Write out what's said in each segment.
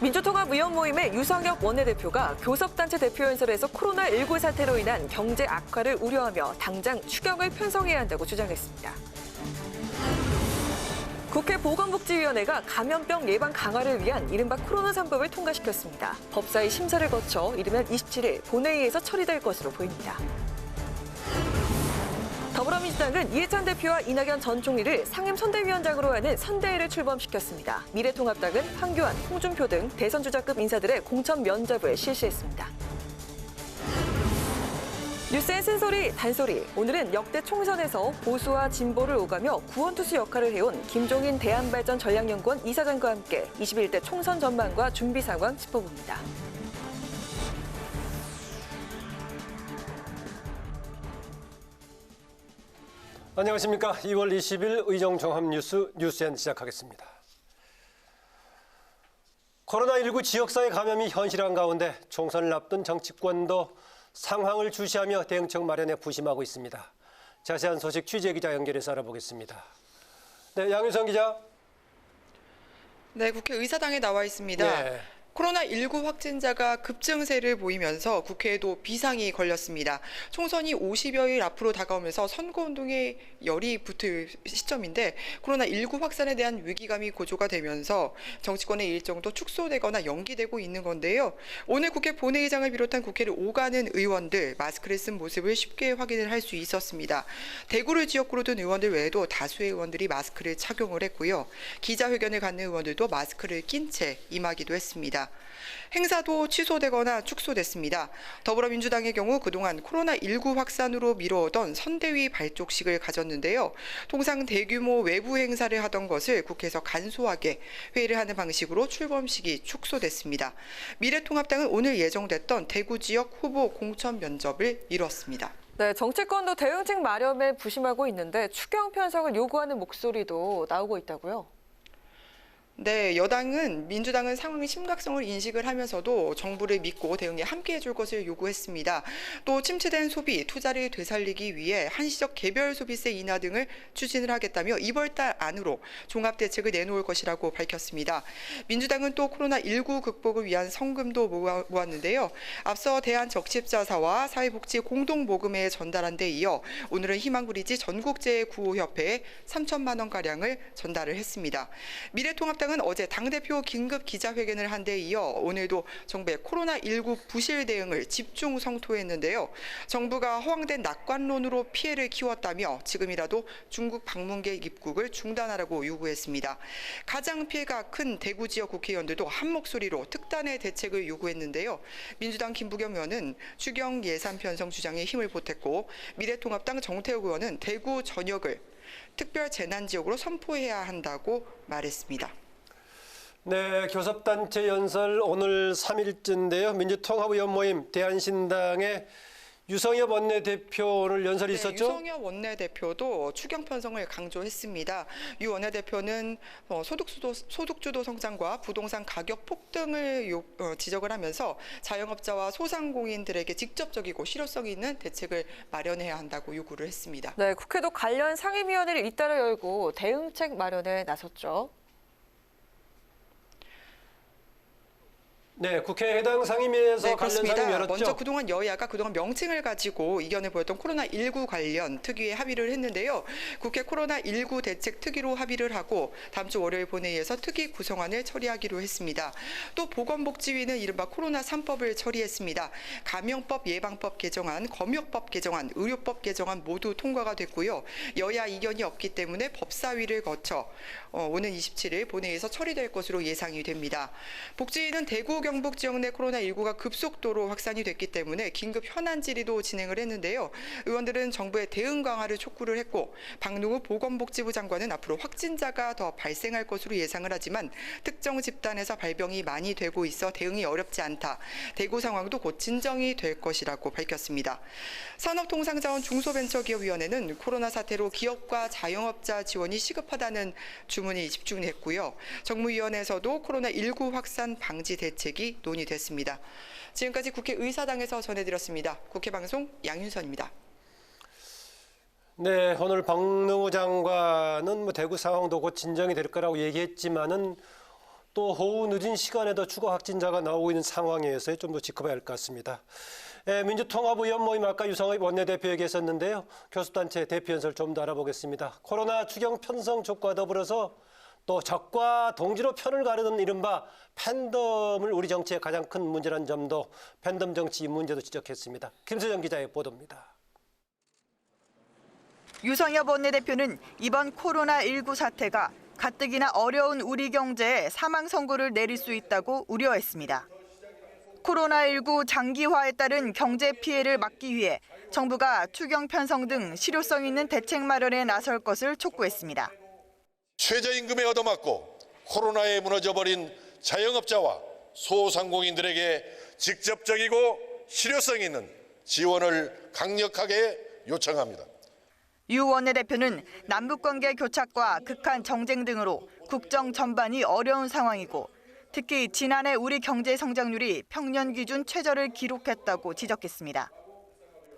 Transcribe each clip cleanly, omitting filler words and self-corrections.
민주통합의원 모임의 유성엽 원내대표가 교섭단체 대표연설에서 코로나19 사태로 인한 경제 악화를 우려하며 당장 추경을 편성해야 한다고 주장했습니다. 국회 보건복지위원회가 감염병 예방 강화를 위한 이른바 코로나 3법을 통과시켰습니다. 법사위 심사를 거쳐 이르면 27일 본회의에서 처리될 것으로 보입니다. 더불어민주당은 이해찬 대표와 이낙연 전 총리를 상임선대위원장으로 하는 선대위를 출범시켰습니다. 미래통합당은 황교안, 홍준표 등 대선 주자급 인사들의 공천 면접을 실시했습니다. 뉴스의 쓴소리, 단소리. 오늘은 역대 총선에서 보수와 진보를 오가며 구원투수 역할을 해온 김종인 대한발전전략연구원 이사장과 함께 21대 총선 전망과 준비 상황 짚어봅니다. 안녕하십니까. 2월 20일 의정종합뉴스 뉴스엔 시작하겠습니다. 코로나19 지역사회 감염이 현실화한 가운데 총선을 앞둔 정치권도 상황을 주시하며 대응책 마련에 부심하고 있습니다. 자세한 소식 취재기자 연결해서 알아보겠습니다. 네, 양윤선 기자. 네, 국회 의사당에 나와 있습니다. 네. 코로나19 확진자가 급증세를 보이면서 국회에도 비상이 걸렸습니다. 총선이 50여일 앞으로 다가오면서 선거운동에 열이 붙을 시점인데 코로나19 확산에 대한 위기감이 고조가 되면서 정치권의 일정도 축소되거나 연기되고 있는 건데요. 오늘 국회 본회의장을 비롯한 국회를 오가는 의원들 마스크를 쓴 모습을 쉽게 확인을 할 수 있었습니다. 대구를 지역구로 둔 의원들 외에도 다수의 의원들이 마스크를 착용을 했고요. 기자회견을 갖는 의원들도 마스크를 낀 채 임하기도 했습니다. 행사도 취소되거나 축소됐습니다. 더불어민주당의 경우 그동안 코로나19 확산으로 미뤄오던 선대위 발족식을 가졌는데요. 통상 대규모 외부 행사를 하던 것을 국회에서 간소하게 회의를 하는 방식으로 출범식이 축소됐습니다. 미래통합당은 오늘 예정됐던 대구 지역 후보 공천 면접을 미뤘습니다. 네, 정치권도 대응책 마련에 부심하고 있는데 추경 편성을 요구하는 목소리도 나오고 있다고요? 네, 여당은 민주당은 상황의 심각성을 인식을 하면서도 정부를 믿고 대응에 함께해 줄 것을 요구했습니다. 또 침체된 소비, 투자를 되살리기 위해 한시적 개별 소비세 인하 등을 추진을 하겠다며 이번 달 안으로 종합대책을 내놓을 것이라고 밝혔습니다. 민주당은 또 코로나19 극복을 위한 성금도 모았는데요. 앞서 대한적십자사와 사회복지 공동모금회에 전달한 데 이어 오늘은 희망브리지 전국재해구호협회에 3천만 원가량을 전달을 했습니다. 미래통합당 은 어제 당대표 긴급 기자회견을 한 데 이어 오늘도 정부의 코로나19 부실 대응을 집중 성토했는데요. 정부가 허황된 낙관론으로 피해를 키웠다며 지금이라도 중국 방문객 입국을 중단하라고 요구했습니다. 가장 피해가 큰 대구 지역 국회의원들도 한 목소리로 특단의 대책을 요구했는데요. 민주당 김부겸 의원은 추경 예산 편성 주장에 힘을 보탰고 미래통합당 정태욱 의원은 대구 전역을 특별 재난지역으로 선포해야 한다고 말했습니다. 네, 교섭단체 연설 오늘 3일째인데요. 민주통합의원 모임 대한신당의 유성엽 원내대표 오늘 연설이 있었죠? 유성엽 원내대표도 추경 편성을 강조했습니다. 유 원내대표는 소득주도 성장과 부동산 가격 폭등을 지적을 하면서 자영업자와 소상공인들에게 직접적이고 실효성 있는 대책을 마련해야 한다고 요구를 했습니다. 네, 국회도 관련 상임위원회를 잇따라 열고 대응책 마련에 나섰죠. 네, 국회 해당 상임위에서 관련 상임위 열었죠. 먼저 그동안 여야가 명칭을 가지고 이견을 보였던 코로나19 관련 특위에 합의를 했는데요. 국회 코로나19 대책 특위로 합의를 하고 다음 주 월요일 본회의에서 특위 구성안을 처리하기로 했습니다. 또 보건복지위는 이른바 코로나 3법을 처리했습니다. 감염법 예방법 개정안, 검역법 개정안, 의료법 개정안 모두 통과가 됐고요. 여야 이견이 없기 때문에 법사위를 거쳐 오는 27일 본회의에서 처리될 것으로 예상이 됩니다. 복지위는 대구 경북 지역 내 코로나19가 급속도로 확산이 됐기 때문에 긴급 현안 질의도 진행을 했는데요. 의원들은 정부의 대응 강화를 촉구를 했고 박능우 보건복지부 장관은 앞으로 확진자가 더 발생할 것으로 예상을 하지만 특정 집단에서 발병이 많이 되고 있어 대응이 어렵지 않다. 대구 상황도 곧 진정이 될 것이라고 밝혔습니다. 산업통상자원 중소벤처기업위원회는 코로나 사태로 기업과 자영업자 지원이 시급하다는 주문이 집중했고요. 정무위원회에서도 코로나19 확산 방지 대책이 논의됐습니다. 지금까지 국회 의사당에서 전해드렸습니다. 국회방송 양윤선입니다. 네, 오늘 박능우 장관은 대구 상황도 곧 진정이 될 거라고 얘기했지만은 또 오후 늦은 시간에도 추가 확진자가 나오고 있는 상황에서 좀 더 지켜봐야 할 것 같습니다. 민주통합의원 모임 아까 유성의 원내대표 얘기했었는데요. 교섭단체 대표 연설 좀 더 알아보겠습니다. 코로나 추경 편성 촉구와 더불어서 또 적과 동지로 편을 가르는 이른바 팬덤을 우리 정치의 가장 큰 문제라는 점도 팬덤 정치 문제도 지적했습니다. 김세정 기자의 보도입니다. 유성엽 원내대표는 이번 코로나19 사태가 가뜩이나 어려운 우리 경제에 사망 선고를 내릴 수 있다고 우려했습니다. 코로나19 장기화에 따른 경제 피해를 막기 위해 정부가 추경 편성 등 실효성 있는 대책 마련에 나설 것을 촉구했습니다. 최저임금에 얻어맞고 코로나에 무너져버린 자영업자와 소상공인들에게 직접적이고 실효성 있는 지원을 강력하게 요청합니다. 유 원내대표는 남북관계 교착과 극한 정쟁 등으로 국정 전반이 어려운 상황이고 특히 지난해 우리 경제 성장률이 평년 기준 최저를 기록했다고 지적했습니다.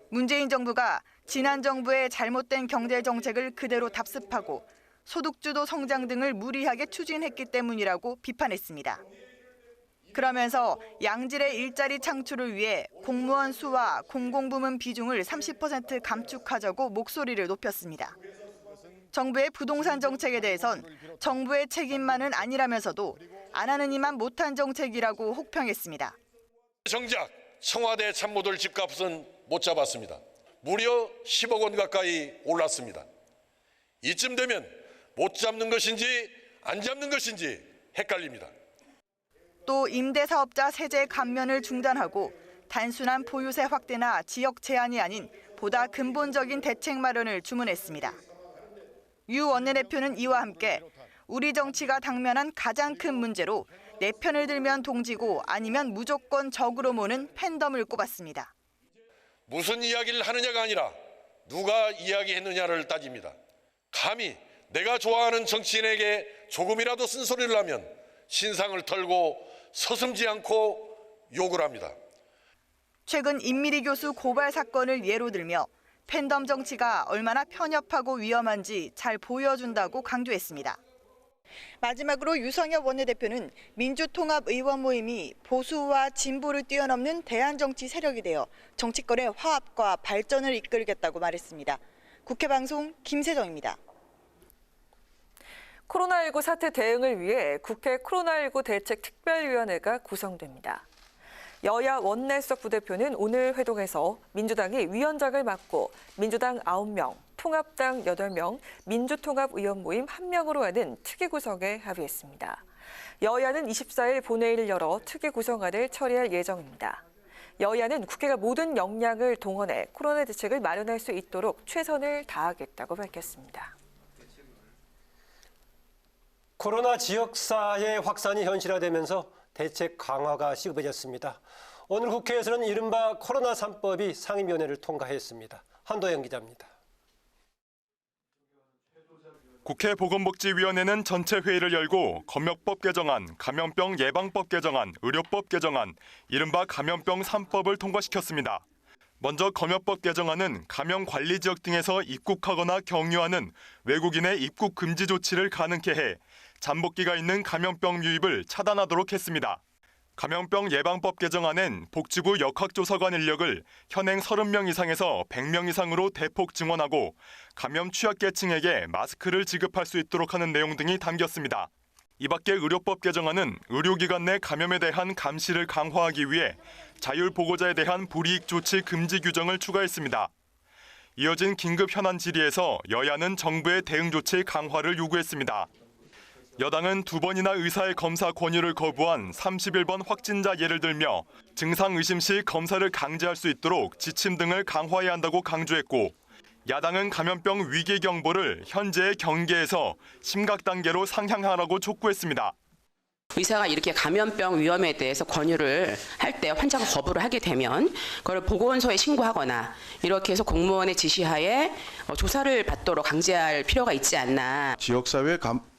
문재인 정부가 지난 정부의 잘못된 경제 정책을 그대로 답습하고 소득주도 성장 등을 무리하게 추진했기 때문이라고 비판했습니다. 그러면서 양질의 일자리 창출을 위해 공무원 수와 공공부문 비중을 30% 감축하자고 목소리를 높였습니다. 정부의 부동산 정책에 대해선 정부의 책임만은 아니라면서도 안 하는 이만 못한 정책이라고 혹평했습니다. 정작 청와대 참모들 집값은 못 잡았습니다. 무려 10억 원 가까이 올랐습니다. 이쯤 되면 못 잡는 것인지 안 잡는 것인지 헷갈립니다. 또 임대사업자 세제 감면을 중단하고 단순한 보유세 확대나 지역 제한이 아닌 보다 근본적인 대책 마련을 주문했습니다. 유 원내대표는 이와 함께 우리 정치가 당면한 가장 큰 문제로 내 편을 들면 동지고 아니면 무조건 적으로 모는 팬덤을 꼽았습니다. 무슨 이야기를 하느냐가 아니라 누가 이야기했느냐를 따집니다. 감히 내가 좋아하는 정치인에게 조금이라도 쓴소리를 하면 신상을 털고 서슴지 않고 욕을 합니다. 최근 임미리 교수 고발 사건을 예로 들며 팬덤 정치가 얼마나 편협하고 위험한지 잘 보여준다고 강조했습니다. 마지막으로 유성엽 원내대표는 민주통합의원 모임이 보수와 진보를 뛰어넘는 대한정치 세력이 되어 정치권의 화합과 발전을 이끌겠다고 말했습니다. 국회방송 김세정입니다. 코로나19 사태 대응을 위해 국회 코로나19 대책 특별위원회가 구성됩니다. 여야 원내수석 부대표는 오늘 회동에서 민주당이 위원장을 맡고 민주당 9명, 통합당 8명, 민주통합의원 모임 1명으로 하는 특위 구성에 합의했습니다. 여야는 24일 본회의를 열어 특위 구성안을 처리할 예정입니다. 여야는 국회가 모든 역량을 동원해 코로나 대책을 마련할 수 있도록 최선을 다하겠다고 밝혔습니다. 코로나 지역사회 확산이 현실화되면서 대책 강화가 시급해졌습니다. 오늘 국회에서는 이른바 코로나 3법이 상임위원회를 통과했습니다. 한도영 기자입니다. 국회 보건복지위원회는 전체 회의를 열고 검역법 개정안, 감염병 예방법 개정안, 의료법 개정안, 이른바 감염병 3법을 통과시켰습니다. 먼저 검역법 개정안은 감염 관리 지역 등에서 입국하거나 경유하는 외국인의 입국 금지 조치를 가능케 해 잠복기가 있는 감염병 유입을 차단하도록 했습니다. 감염병 예방법 개정안엔 복지부 역학조사관 인력을 현행 30명 이상에서 100명 이상으로 대폭 증원하고 감염 취약계층에게 마스크를 지급할 수 있도록 하는 내용 등이 담겼습니다. 이 밖에 의료법 개정안은 의료기관 내 감염에 대한 감시를 강화하기 위해 자율보고자에 대한 불이익 조치 금지 규정을 추가했습니다. 이어진 긴급 현안 질의에서 여야는 정부의 대응 조치 강화를 요구했습니다. 여당은 2번이나 의사의 검사 권유를 거부한 31번 확진자 예를 들며 증상 의심 시 검사를 강제할 수 있도록 지침 등을 강화해야 한다고 강조했고, 야당은 감염병 위기 경보를 현재의 경계에서 심각 단계로 상향하라고 촉구했습니다. 의사가 이렇게 감염병 위험에 대해서 권유를 할 때 환자가 거부를 하게 되면 그걸 보건소에 신고하거나 이렇게 해서 공무원의 지시하에 조사를 받도록 강제할 필요가 있지 않나. 지역사회에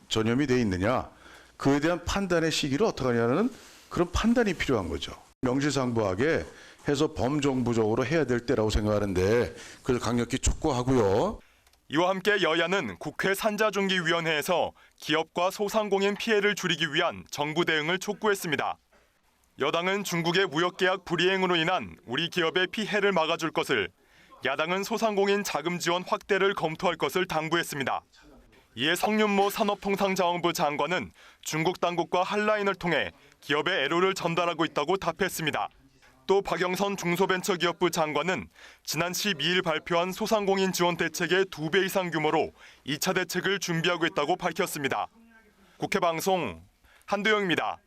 전염이 돼 있느냐, 그에 대한 판단의 시기를 어떻게 하냐는 그런 판단이 필요한 거죠. 명실상부하게 해서 범정부적으로 해야 될 때라고 생각하는데 그걸 강력히 촉구하고요. 이와 함께 여야는 국회 산자중기위원회에서 기업과 소상공인 피해를 줄이기 위한 정부 대응을 촉구했습니다. 여당은 중국의 무역계약 불이행으로 인한 우리 기업의 피해를 막아줄 것을, 야당은 소상공인 자금 지원 확대를 검토할 것을 당부했습니다. 이에 성윤모 산업통상자원부 장관은 중국 당국과 핫라인을 통해 기업의 애로를 전달하고 있다고 답했습니다. 또 박영선 중소벤처기업부 장관은 지난 12일 발표한 소상공인 지원 대책의 2배 이상 규모로 2차 대책을 준비하고 있다고 밝혔습니다. 국회 방송 한두영입니다.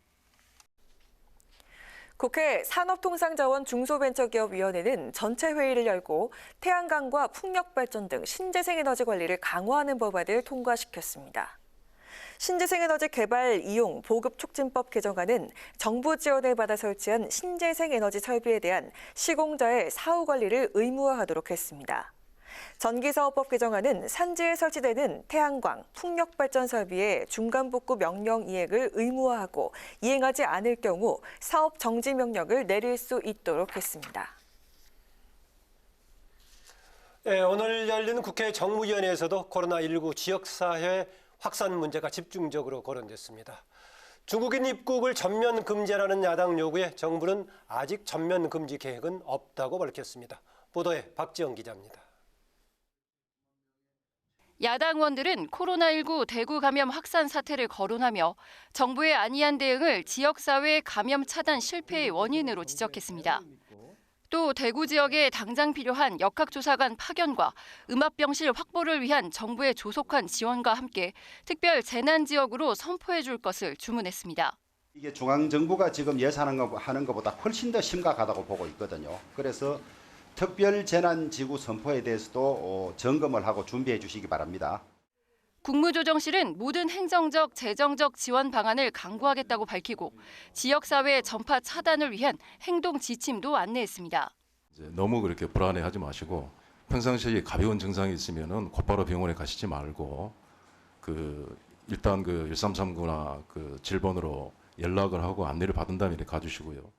국회 산업통상자원 중소벤처기업위원회는 전체 회의를 열고 태양광과 풍력발전 등 신재생에너지 관리를 강화하는 법안을 통과시켰습니다. 신재생에너지 개발, 이용, 보급 촉진법 개정안은 정부 지원을 받아 설치한 신재생에너지 설비에 대한 시공자의 사후 관리를 의무화하도록 했습니다. 전기사업법 개정안은 산지에 설치되는 태양광, 풍력발전 설비의 중간복구 명령 이행을 의무화하고 이행하지 않을 경우 사업 정지 명령을 내릴 수 있도록 했습니다. 네, 오늘 열린 국회 정무위원회에서도 코로나19 지역사회 확산 문제가 집중적으로 거론됐습니다. 중국인 입국을 전면 금지하라는 야당 요구에 정부는 아직 전면 금지 계획은 없다고 밝혔습니다. 보도에 박지영 기자입니다. 야당 의원들은 코로나19 대구 감염 확산 사태를 거론하며 정부의 안이한 대응을 지역사회 감염 차단 실패의 원인으로 지적했습니다. 또 대구 지역에 당장 필요한 역학조사관 파견과 음압병실 확보를 위한 정부의 조속한 지원과 함께 특별 재난지역으로 선포해 줄 것을 주문했습니다. 이게 중앙정부가 지금 예산하는 것보다 훨씬 더 심각하다고 보고 있거든요. 그래서 특별 재난지구 선포에 대해서도 점검을 하고 준비해 주시기 바랍니다. 국무조정실은 모든 행정적, 재정적 지원 방안을 강구하겠다고 밝히고 지역사회 전파 차단을 위한 행동 지침도 안내했습니다. 너무 그렇게 불안해하지 마시고 평상시에 가벼운 증상이 있으면은 곧바로 병원에 가시지 말고 일단 1339나 질본으로 연락을 하고 안내를 받은 다음에 가주시고요.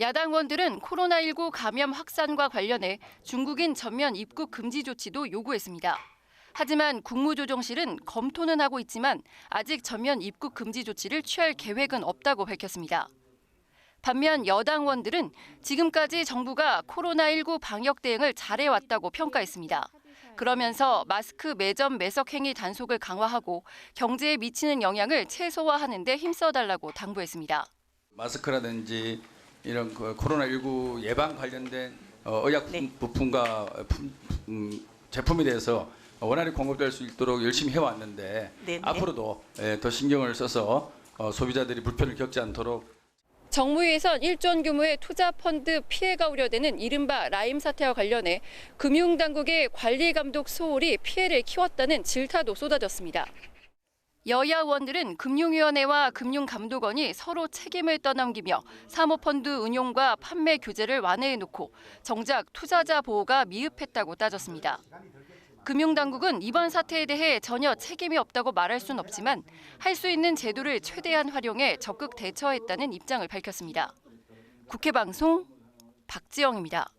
야당 의원들은 코로나19 감염 확산과 관련해 중국인 전면 입국 금지 조치도 요구했습니다. 하지만 국무조정실은 검토는 하고 있지만 아직 전면 입국 금지 조치를 취할 계획은 없다고 밝혔습니다. 반면 여당 의원들은 지금까지 정부가 코로나19 방역 대응을 잘해왔다고 평가했습니다. 그러면서 마스크 매점 매석 행위 단속을 강화하고 경제에 미치는 영향을 최소화하는 데 힘써달라고 당부했습니다. 마스크라든지 이런 코로나19 예방 관련된 의약 부품과 제품에 대해서 원활히 공급될 수 있도록 열심히 해왔는데 앞으로도 더 신경을 써서 소비자들이 불편을 겪지 않도록. 정무위에선 1조 규모의 투자 펀드 피해가 우려되는 이른바 라임 사태와 관련해 금융당국의 관리 감독 소홀이 피해를 키웠다는 질타도 쏟아졌습니다. 여야 의원들은 금융위원회와 금융감독원이 서로 책임을 떠넘기며 사모펀드 운용과 판매 규제를 완화해놓고 정작 투자자 보호가 미흡했다고 따졌습니다. 금융당국은 이번 사태에 대해 전혀 책임이 없다고 말할 수는 없지만 할 수 있는 제도를 최대한 활용해 적극 대처했다는 입장을 밝혔습니다. 국회 방송 박지영입니다.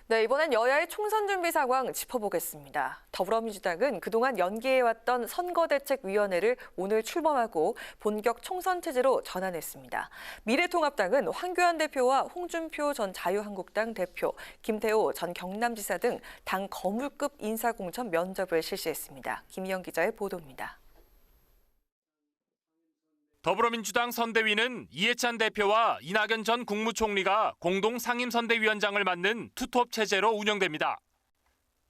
네, 이번엔 여야의 총선 준비 상황 짚어보겠습니다. 더불어민주당은 그동안 연기해왔던 선거대책위원회를 오늘 출범하고 본격 총선 체제로 전환했습니다. 미래통합당은 황교안 대표와 홍준표 전 자유한국당 대표, 김태호 전 경남지사 등 당 거물급 인사공천 면접을 실시했습니다. 김희영 기자의 보도입니다. 더불어민주당 선대위는 이해찬 대표와 이낙연 전 국무총리가 공동 상임선대위원장을 맡는 투톱 체제로 운영됩니다.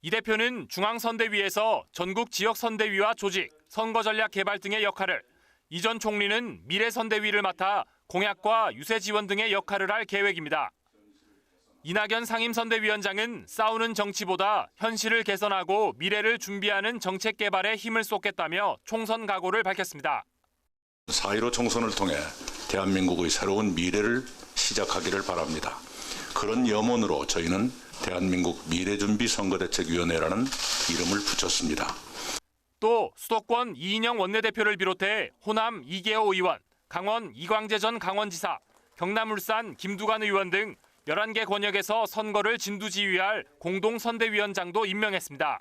이 대표는 중앙선대위에서 전국 지역선대위와 조직, 선거전략 개발 등의 역할을, 이 전 총리는 미래선대위를 맡아 공약과 유세 지원 등의 역할을 할 계획입니다. 이낙연 상임선대위원장은 싸우는 정치보다 현실을 개선하고 미래를 준비하는 정책 개발에 힘을 쏟겠다며 총선 각오를 밝혔습니다. 4.15 총선을 통해 대한민국의 새로운 미래를 시작하기를 바랍니다. 그런 염원으로 저희는 대한민국 미래준비선거대책위원회라는 이름을 붙였습니다. 또 수도권 이인영 원내대표를 비롯해 호남 이계호 의원, 강원 이광재 전 강원지사, 경남 울산 김두관 의원 등 11개 권역에서 선거를 진두지휘할 공동선대위원장도 임명했습니다.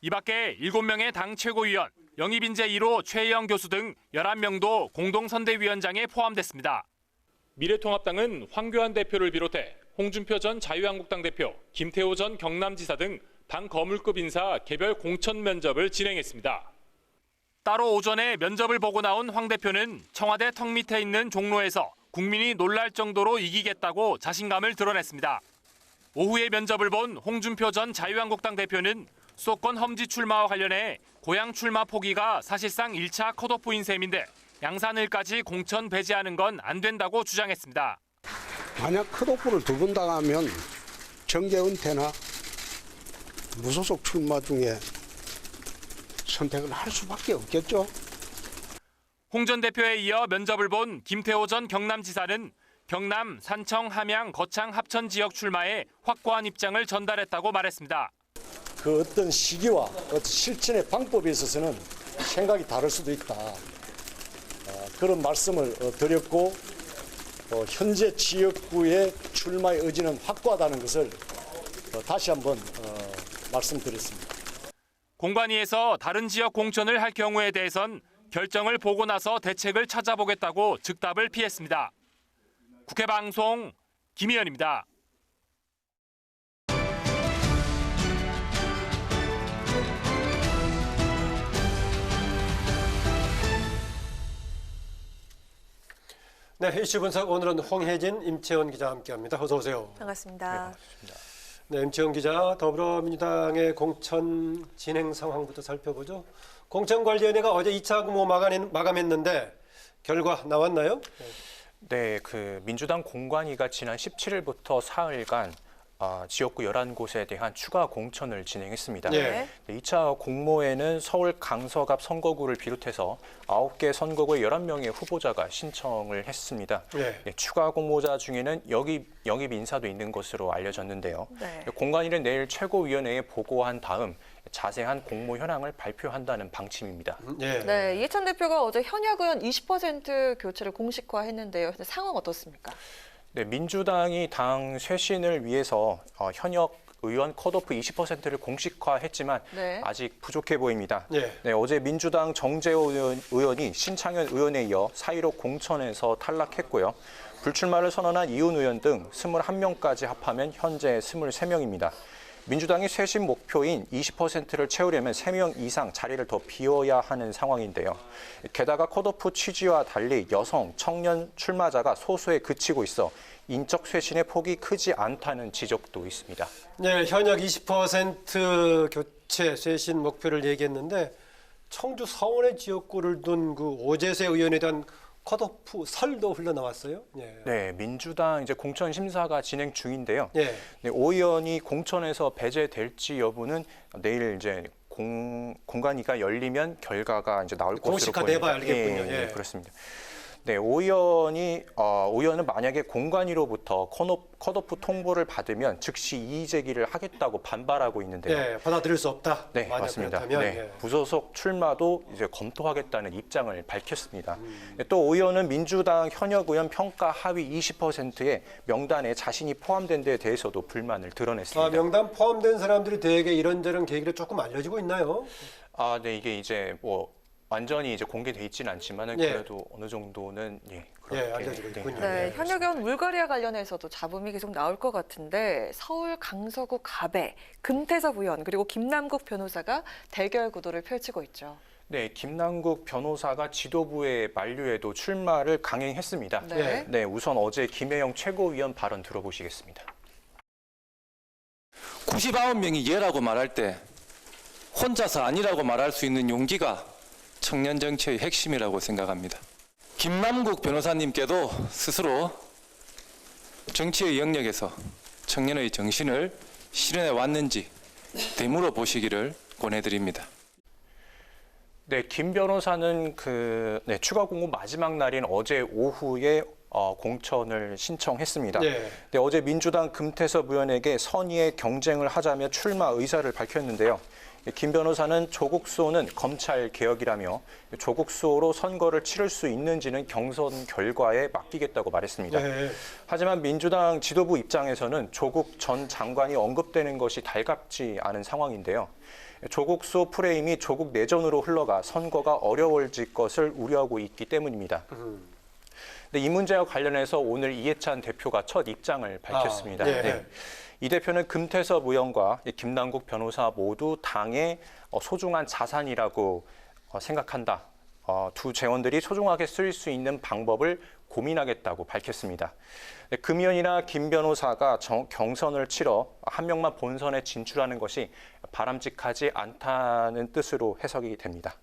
이 밖에 7명의 당 최고위원, 영입인재 1호 최혜영 교수 등 11명도 공동선대위원장에 포함됐습니다. 미래통합당은 황교안 대표를 비롯해 홍준표 전 자유한국당 대표, 김태호 전 경남지사 등 당 거물급 인사 개별 공천 면접을 진행했습니다. 따로 오전에 면접을 보고 나온 황 대표는 청와대 턱 밑에 있는 종로에서 국민이 놀랄 정도로 이기겠다고 자신감을 드러냈습니다. 오후에 면접을 본 홍준표 전 자유한국당 대표는 수도권 험지 출마와 관련해 고향 출마 포기가 사실상 1차 컷오프인 셈인데 양산을까지 공천 배제하는 건 안 된다고 주장했습니다. 만약 컷오프를 2번 당하면 정계 은퇴나 무소속 출마 중에 선택을 할 수밖에 없겠죠. 홍 전 대표에 이어 면접을 본 김태호 전 경남지사는 경남, 산청, 함양, 거창 합천 지역 출마에 확고한 입장을 전달했다고 말했습니다. 그 어떤 시기와 어떤 실천의 방법에 있어서는 생각이 다를 수도 있다. 그런 말씀을 드렸고 현재 지역구의 출마의 의지는 확고하다는 것을 다시 한번 말씀드렸습니다. 공관위에서 다른 지역 공천을 할 경우에 대해선 결정을 보고 나서 대책을 찾아보겠다고 즉답을 피했습니다. 국회 방송 김희연입니다. 네, 이슈 분석 오늘은 홍혜진, 임채원 기자와 함께합니다. 어서 오세요. 반갑습니다. 네, 임채원 기자, 더불어민주당의 공천 진행 상황부터 살펴보죠. 공천관리위원회가 어제 2차 공모 마감했는데 결과 나왔나요? 네, 민주당 공관위가 지난 17일부터 사흘간 지역구 11곳에 대한 추가 공천을 진행했습니다. 네. 2차 공모에는 서울 강서갑 선거구를 비롯해서 9개 선거구의 11명의 후보자가 신청을 했습니다. 네. 추가 공모자 중에는 영입 인사도 있는 것으로 알려졌는데요. 네. 공관위는 내일 최고위원회에 보고한 다음 자세한 공모 현황을 발표한다는 방침입니다. 네, 이해찬 대표가 어제 현역 의원 20% 교체를 공식화했는데요. 근데 상황 어떻습니까? 네, 민주당이 당 쇄신을 위해서 현역 의원 컷오프 20%를 공식화했지만 네. 아직 부족해 보입니다. 네. 네, 어제 민주당 정재호 의원이 신창현 의원에 이어 4.15 공천에서 탈락했고요. 불출마를 선언한 이훈 의원 등 21명까지 합하면 현재 23명입니다. 민주당이 쇄신 목표인 20%를 채우려면 3명 이상 자리를 더 비워야 하는 상황인데요. 게다가 컷오프 취지와 달리 여성, 청년 출마자가 소수에 그치고 있어 인적 쇄신의 폭이 크지 않다는 지적도 있습니다. 네, 현역 20% 교체 쇄신 목표를 얘기했는데 청주 서원의 지역구를 둔 그 오재세 의원에 대한 컷오프 설도 흘러나왔어요. 네, 민주당 이제 공천 심사가 진행 중인데요. 네, 오 의원이 공천에서 배제될지 여부는 내일 이제 공관위가 열리면 결과가 이제 나올 것으로 보입니다. 공식화돼봐야 알겠군요. 네, 그렇습니다. 네, 오 의원은 만약에 공관위로부터 컷오프 통보를 받으면 즉시 이의 제기를 하겠다고 반발하고 있는데요. 네, 받아들일 수 없다. 네, 맞습니다. 네, 부소속 출마도 이제 검토하겠다는 입장을 밝혔습니다. 또 오 의원은 민주당 현역 의원 평가 하위 20%의 명단에 자신이 포함된 데에 대해서도 불만을 드러냈습니다. 명단 포함된 사람들이 대개 이런저런 계기를 조금 알려지고 있나요? 네, 이게 이제 완전히 이제 공개돼 있지는 않지만은 그래도 어느 정도는 그렇게 알려지고 있군요. 네, 현역 의원 물갈이와 관련해서도 잡음이 계속 나올 것 같은데 서울 강서구 갑에 금태섭 의원 그리고 김남국 변호사가 대결 구도를 펼치고 있죠. 네, 김남국 변호사가 지도부의 만류에도 출마를 강행했습니다. 네, 우선 어제 김혜영 최고위원 발언 들어보시겠습니다. 99명이 예라고 말할 때 혼자서 아니라고 말할 수 있는 용기가 청년 정치의 핵심이라고 생각합니다. 김남국 변호사님께도 스스로 정치의 영역에서 청년의 정신을 실현해 왔는지 되물어 보시기를 권해드립니다. 네, 김 변호사는 추가 공모 마지막 날인 어제 오후에 공천을 신청했습니다. 네, 어제 민주당 금태섭 의원에게 선의의 경쟁을 하자며 출마 의사를 밝혔는데요. 김 변호사는 조국 수호는 검찰 개혁이라며 조국 수호로 선거를 치를 수 있는지는 경선 결과에 맡기겠다고 말했습니다. 하지만 민주당 지도부 입장에서는 조국 전 장관이 언급되는 것이 달갑지 않은 상황인데요. 조국수 프레임이 조국 내전으로 흘러가 선거가 어려워질 것을 우려하고 있기 때문입니다. 근데 이 문제와 관련해서 오늘 이해찬 대표가 첫 입장을 밝혔습니다. 네. 이 대표는 금태섭 의원과 김남국 변호사 모두 당의 소중한 자산이라고 생각한다. 두 재원들이 소중하게 쓰일 수 있는 방법을 고민하겠다고 밝혔습니다. 금 의원이나 김 변호사가 경선을 치러 한 명만 본선에 진출하는 것이 바람직하지 않다는 뜻으로 해석이 됩니다.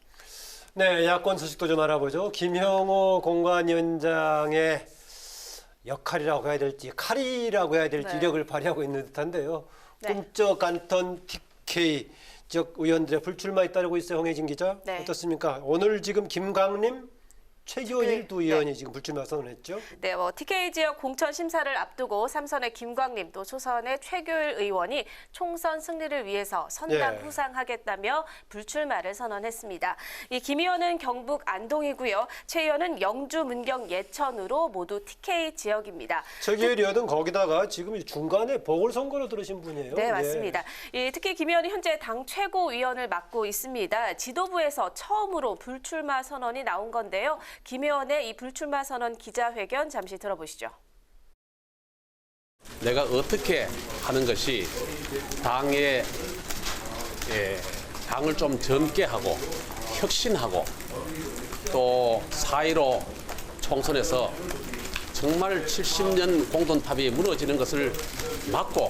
네, 야권 소식도 좀 알아보죠. 김형호 공관위원장의 역할이라고 해야 될지 칼이라고 해야 될지 이력을 발휘하고 있는 듯한데요. 꿈쩍 않던 TK 지역 의원들의 불출마에 따르고 있어요. 홍혜진 기자. 어떻습니까? 오늘 지금 김광림, 최교일 두 의원이 지금 불출마 선언했죠. 네, TK 지역 공천 심사를 앞두고 삼선의 김광림 또 초선의 최교일 의원이 총선 승리를 위해서 선당 후상하겠다며 불출마를 선언했습니다. 이 김 의원은 경북 안동이고요. 최 의원은 영주, 문경, 예천으로 모두 TK 지역입니다. 최교일 의원은 거기다가 지금 중간에 보궐선거로 들으신 분이에요. 네, 맞습니다. 특히 김 의원이 현재 당 최고위원을 맡고 있습니다. 지도부에서 처음으로 불출마 선언이 나온 건데요. 김 의원의 이 불출마 선언 기자회견 잠시 들어보시죠. 내가 어떻게 하는 것이 당을 좀 젊게 하고 혁신하고 또 4.15 총선에서 정말 70년 공돈탑이 무너지는 것을 막고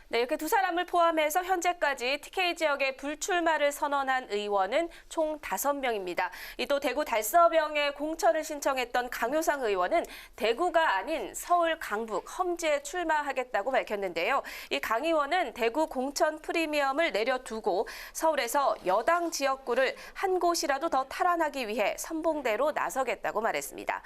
네, 이렇게 두 사람을 포함해서 현재까지 TK 지역에 불출마를 선언한 의원은 총 5명입니다. 또 대구 달서병에 공천을 신청했던 강효상 의원은 대구가 아닌 서울 강북 험지에 출마하겠다고 밝혔는데요. 이 강 의원은 대구 공천 프리미엄을 내려두고 서울에서 여당 지역구를 한 곳이라도 더 탈환하기 위해 선봉대로 나서겠다고 말했습니다.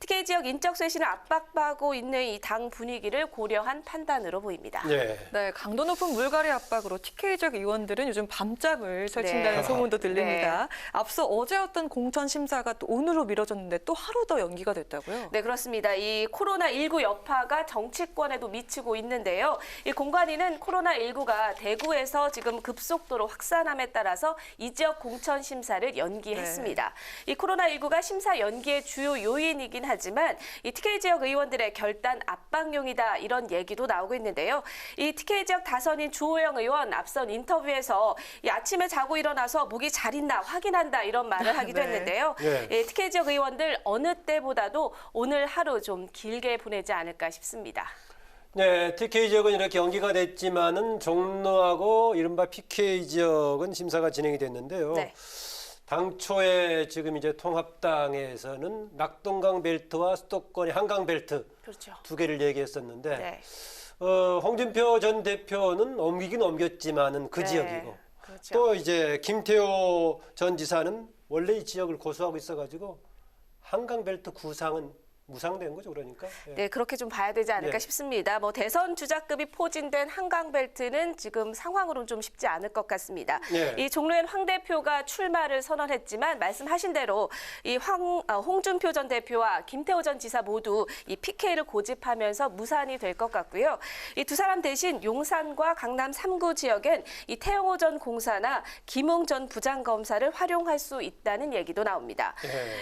TK 지역 인적 쇄신을 압박하고 있는 이 당 분위기를 고려한 판단으로 보입니다. 네, 강도 높은 물갈이 압박으로 TK 지역 의원들은 요즘 밤잠을 설친다는 소문도 들립니다. 앞서 어제였던 공천 심사가 또 오늘로 미뤄졌는데 또 하루 더 연기가 됐다고요? 네, 그렇습니다. 이 코로나19 여파가 정치권에도 미치고 있는데요. 이 공관위는 코로나19가 대구에서 지금 급속도로 확산함에 따라서 이 지역 공천 심사를 연기했습니다. 이 코로나19가 심사 연기의 주요 요인이긴 하지만 이 TK 지역 의원들의 결단 압박용이다 이런 얘기도 나오고 있는데요. 이 TK 지역 다선인 주호영 의원 앞선 인터뷰에서 이 아침에 자고 일어나서 목이 잘 있나 확인한다 이런 말을 하기도 했는데요. TK 지역 의원들 어느 때보다도 오늘 하루 좀 길게 보내지 않을까 싶습니다. 네, TK 지역은 이렇게 연기가 됐지만은 종로하고 이른바 PK 지역은 심사가 진행이 됐는데요. 당초에 지금 이제 통합당에서는 낙동강 벨트와 수도권의 한강 벨트 두 개를 얘기했었는데 홍준표 전 대표는 옮기긴 옮겼지만은 그 지역이고 또 이제 김태호 전 지사는 원래 이 지역을 고수하고 있어가지고 한강 벨트 구상은 무상된 거죠, 그러니까. 네, 그렇게 좀 봐야 되지 않을까 싶습니다. 대선 주자급이 포진된 한강벨트는 지금 상황으로는 좀 쉽지 않을 것 같습니다. 이 종로엔 황 대표가 출마를 선언했지만 말씀하신 대로 이 홍준표 전 대표와 김태호 전 지사 모두 이 PK를 고집하면서 무산이 될 것 같고요. 이 두 사람 대신 용산과 강남 3구 지역엔 이 태영호 전 공사나 김웅 전 부장검사를 활용할 수 있다는 얘기도 나옵니다.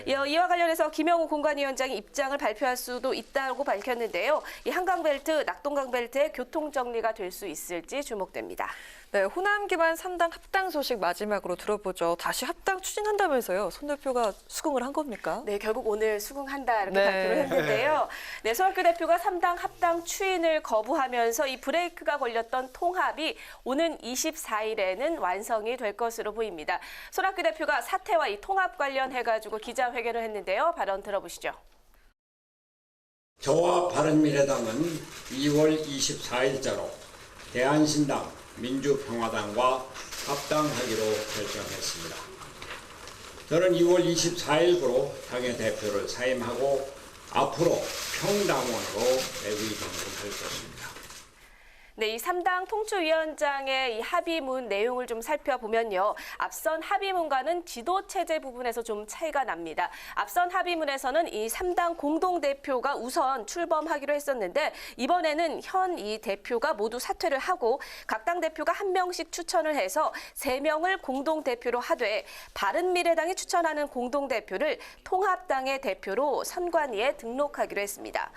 이와 관련해서 김영우 공관위원장이 입장을 발표할 수도 있다고 밝혔는데요. 이 한강벨트, 낙동강벨트의 교통정리가 될 수 있을지 주목됩니다. 네, 호남 기반 3당 합당 소식 마지막으로 들어보죠. 다시 합당 추진한다면서요. 손 대표가 수긍을 한 겁니까? 네, 결국 오늘 수긍한다 이렇게 발표를 했는데요. 네, 손학규 대표가 3당 합당 추인을 거부하면서 이 브레이크가 걸렸던 통합이 오는 24일에는 완성이 될 것으로 보입니다. 손학규 대표가 사태와 이 통합 관련해가지고 기자회견을 했는데요. 발언 들어보시죠. 저와 바른미래당은 2월 24일자로 대한신당, 민주평화당과 합당하기로 결정했습니다. 저는 2월 24일부로 당의 대표를 사임하고 앞으로 평당원으로 내부이동을 할 것입니다. 네, 이 3당 통추위원장의 이 합의문 내용을 좀 살펴보면요. 앞선 합의문과는 지도체제 부분에서 좀 차이가 납니다. 앞선 합의문에서는 이 3당 공동대표가 우선 출범하기로 했었는데 이번에는 현 이 대표가 모두 사퇴를 하고 각 당 대표가 한 명씩 추천을 해서 3명을 공동대표로 하되 바른미래당이 추천하는 공동대표를 통합당의 대표로 선관위에 등록하기로 했습니다.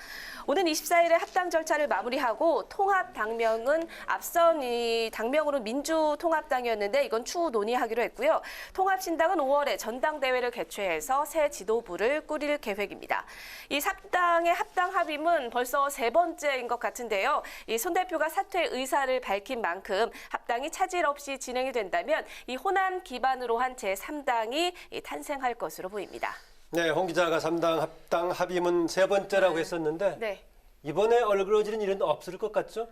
오는 24일에 합당 절차를 마무리하고 통합당명은 앞선 이 당명으로 민주통합당이었는데 이건 추후 논의하기로 했고요. 통합신당은 5월에 전당대회를 개최해서 새 지도부를 꾸릴 계획입니다. 이 3당의 합당 합의문 벌써 3번째인 것 같은데요. 이 손 대표가 사퇴 의사를 밝힌 만큼 합당이 차질 없이 진행이 된다면 이 호남 기반으로 한 제3당이 탄생할 것으로 보입니다. 네, 홍 기자가 3당 합당 합의문 3번째라고 했었는데 네. 이번에 얼그러지는 일은 없을 것 같죠?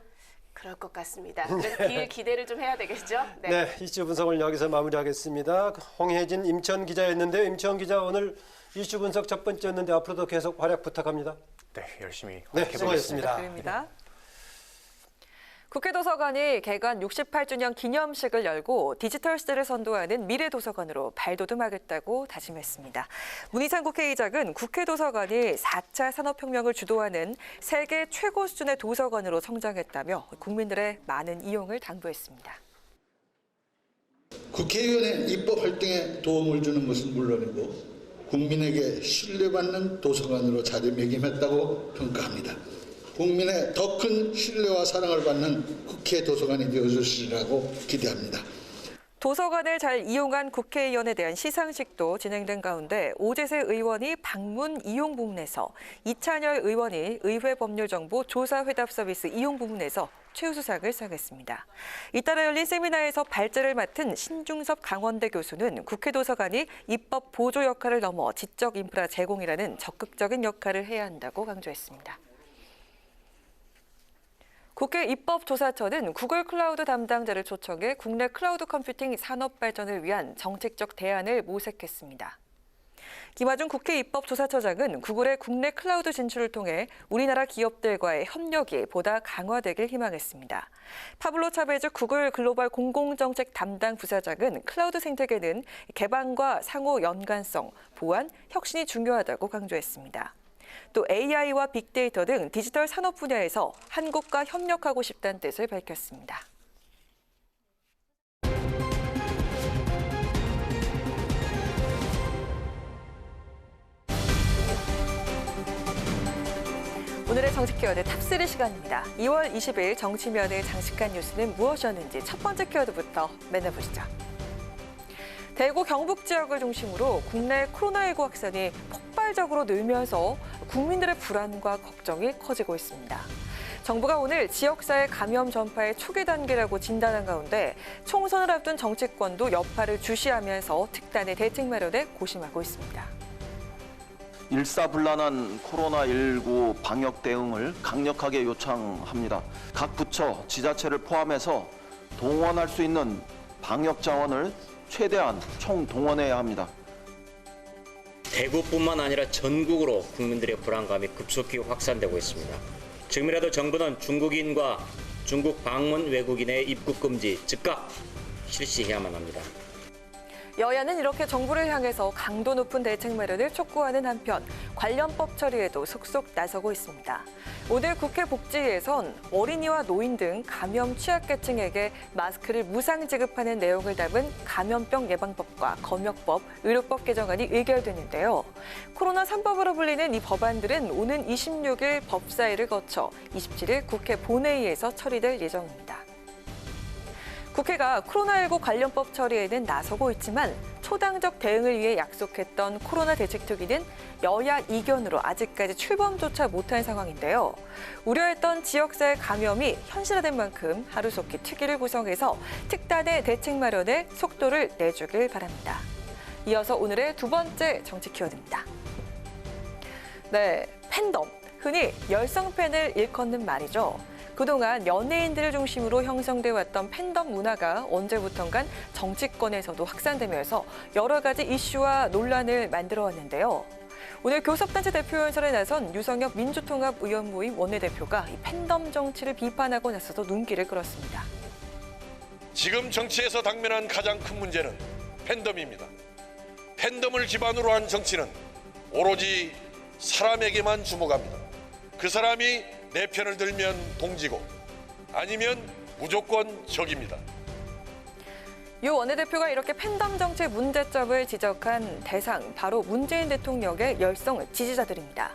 그럴 것 같습니다. 그래서 길 기대를 좀 해야 되겠죠? 네. 네, 이슈 분석을 여기서 마무리하겠습니다. 홍혜진, 임천 기자였는데요. 임천 기자 오늘 이슈 분석 첫 번째였는데 앞으로도 계속 활약 부탁합니다. 네, 열심히 수고하셨습니다. 부탁드립니다. 국회 도서관이 개관 68주년 기념식을 열고 디지털 시대를 선도하는 미래도서관으로 발돋움하겠다고 다짐했습니다. 문희상 국회의장은 국회 도서관이 4차 산업혁명을 주도하는 세계 최고 수준의 도서관으로 성장했다며 국민들의 많은 이용을 당부했습니다. 국회의원의 입법 활동에 도움을 주는 것은 물론이고 국민에게 신뢰받는 도서관으로 자리매김했다고 평가합니다. 국민의 더 큰 신뢰와 사랑을 받는 국회 도서관이 되어주시리라고 기대합니다. 도서관을 잘 이용한 국회의원에 대한 시상식도 진행된 가운데 오재세 의원이 방문 이용 부문에서, 이찬열 의원이 의회 법률정보 조사회답 서비스 이용 부문에서 최우수상을 수상했습니다. 잇따라 열린 세미나에서 발제를 맡은 신중섭 강원대 교수는 국회 도서관이 입법 보조 역할을 넘어 지적 인프라 제공이라는 적극적인 역할을 해야 한다고 강조했습니다. 국회 입법조사처는 구글 클라우드 담당자를 초청해 국내 클라우드 컴퓨팅 산업 발전을 위한 정책적 대안을 모색했습니다. 김하중 국회 입법조사처장은 구글의 국내 클라우드 진출을 통해 우리나라 기업들과의 협력이 보다 강화되길 희망했습니다. 파블로 차베즈 구글 글로벌 공공정책 담당 부사장은 클라우드 생태계는 개방과 상호 연관성, 보안, 혁신이 중요하다고 강조했습니다. 또 AI와 빅데이터 등 디지털 산업 분야에서 한국과 협력하고 싶다는 뜻을 밝혔습니다. 오늘의 정치 키워드 탑3 시간입니다. 2월 20일 정치면을 장식한 뉴스는 무엇이었는지 첫 번째 키워드부터 만나보시죠. 대구 경북 지역을 중심으로 국내 코로나19 확산이 폭발적으로 늘면서 국민들의 불안과 걱정이 커지고 있습니다. 정부가 오늘 지역사회 감염 전파의 초기 단계라고 진단한 가운데 총선을 앞둔 정치권도 여파를 주시하면서 특단의 대책 마련에 고심하고 있습니다. 일사불란한 코로나19 방역 대응을 강력하게 요청합니다. 각 부처, 지자체를 포함해서 동원할 수 있는 방역 자원을 최대한 총동원해야 합니다. 대구뿐만 아니라 전국으로 국민들의 불안감이 급속히 확산되고 있습니다. 지금이라도 정부는 중국인과 중국 방문 외국인의 입국 금지 즉각 실시해야만 합니다. 여야는 이렇게 정부를 향해서 강도 높은 대책 마련을 촉구하는 한편 관련법 처리에도 속속 나서고 있습니다. 오늘 국회 복지위에선 어린이와 노인 등 감염 취약계층에게 마스크를 무상 지급하는 내용을 담은 감염병 예방법과 검역법, 의료법 개정안이 의결됐는데요. 코로나 3법으로 불리는 이 법안들은 오는 26일 법사위를 거쳐 27일 국회 본회의에서 처리될 예정입니다. 국회가 코로나19 관련법 처리에는 나서고 있지만 초당적 대응을 위해 약속했던 코로나 대책특위는 여야 이견으로 아직까지 출범조차 못한 상황인데요. 우려했던 지역사회 감염이 현실화된 만큼 하루속히 특위를 구성해서 특단의 대책 마련에 속도를 내주길 바랍니다. 이어서 오늘의 두 번째 정치 키워드입니다. 네, 팬덤. 흔히 열성팬을 일컫는 말이죠. 그동안 연예인들을 중심으로 형성돼 왔던 팬덤 문화가 언제부턴간 정치권에서도 확산되면서 여러 가지 이슈와 논란을 만들어 왔는데요. 오늘 교섭단체 대표 연설에 나선 유성엽 민주통합의원 모임 원내대표가 이 팬덤 정치를 비판하고 나서도 눈길을 끌었습니다. 지금 정치에서 당면한 가장 큰 문제는 팬덤입니다. 팬덤을 기반으로 한 정치는 오로지 사람에게만 주목합니다. 그 사람이 내 편을 들면 동지고 아니면 무조건 적입니다. 유 원내대표가 이렇게 팬덤 정치의 문제점을 지적한 대상, 바로 문재인 대통령의 열성 지지자들입니다.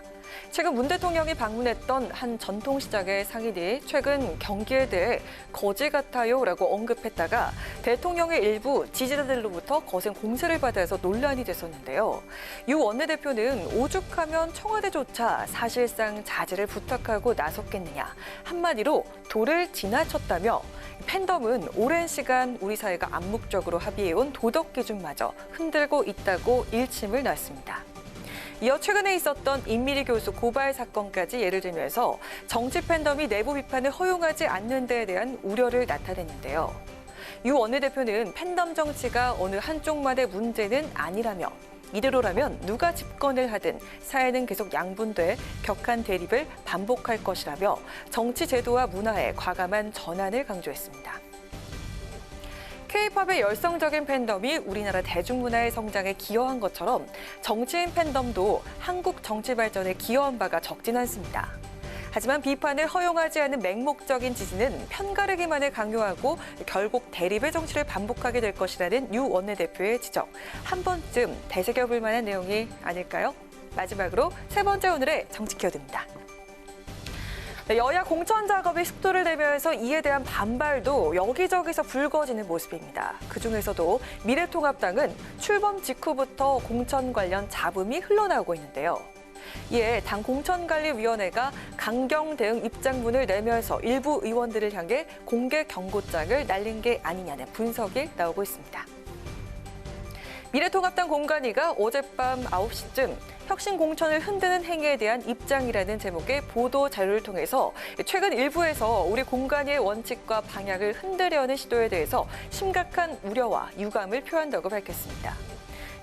최근 문 대통령이 방문했던 한 전통시장의 상인이 최근 경기에 대해 거지 같아요라고 언급했다가 대통령의 일부 지지자들로부터 거센 공세를 받아서 논란이 됐었는데요. 유 원내대표는 오죽하면 청와대조차 사실상 자제를 부탁하고 나섰겠느냐, 한마디로 도를 지나쳤다며 팬덤은 오랜 시간 우리 사회가 암묵적으로 합의해온 도덕 기준마저 흔들고 있다고 일침을 놨습니다. 이어 최근에 있었던 임미리 교수 고발 사건까지 예를 들면서 정치 팬덤이 내부 비판을 허용하지 않는 데에 대한 우려를 나타냈는데요. 유 원내대표는 팬덤 정치가 어느 한쪽만의 문제는 아니라며 이대로라면 누가 집권을 하든 사회는 계속 양분돼 격한 대립을 반복할 것이라며 정치 제도와 문화의 과감한 전환을 강조했습니다. K-팝의 열성적인 팬덤이 우리나라 대중문화의 성장에 기여한 것처럼 정치인 팬덤도 한국 정치 발전에 기여한 바가 적진 않습니다. 하지만 비판을 허용하지 않는 맹목적인 지지는 편가르기만을 강요하고 결국 대립의 정치를 반복하게 될 것이라는 유 원내대표의 지적. 한 번쯤 되새겨볼 만한 내용이 아닐까요? 마지막으로 세 번째 오늘의 정치 키워드입니다. 여야 공천 작업이 속도를 내면서 이에 대한 반발도 여기저기서 불거지는 모습입니다. 그중에서도 미래통합당은 출범 직후부터 공천 관련 잡음이 흘러나오고 있는데요. 이에 당 공천관리위원회가 강경 대응 입장문을 내면서 일부 의원들을 향해 공개 경고장을 날린 게 아니냐는 분석이 나오고 있습니다. 미래통합당 공관위가 어젯밤 9시쯤 혁신 공천을 흔드는 행위에 대한 입장이라는 제목의 보도 자료를 통해서 최근 일부에서 우리 공관위의 원칙과 방향을 흔들려는 시도에 대해서 심각한 우려와 유감을 표한다고 밝혔습니다.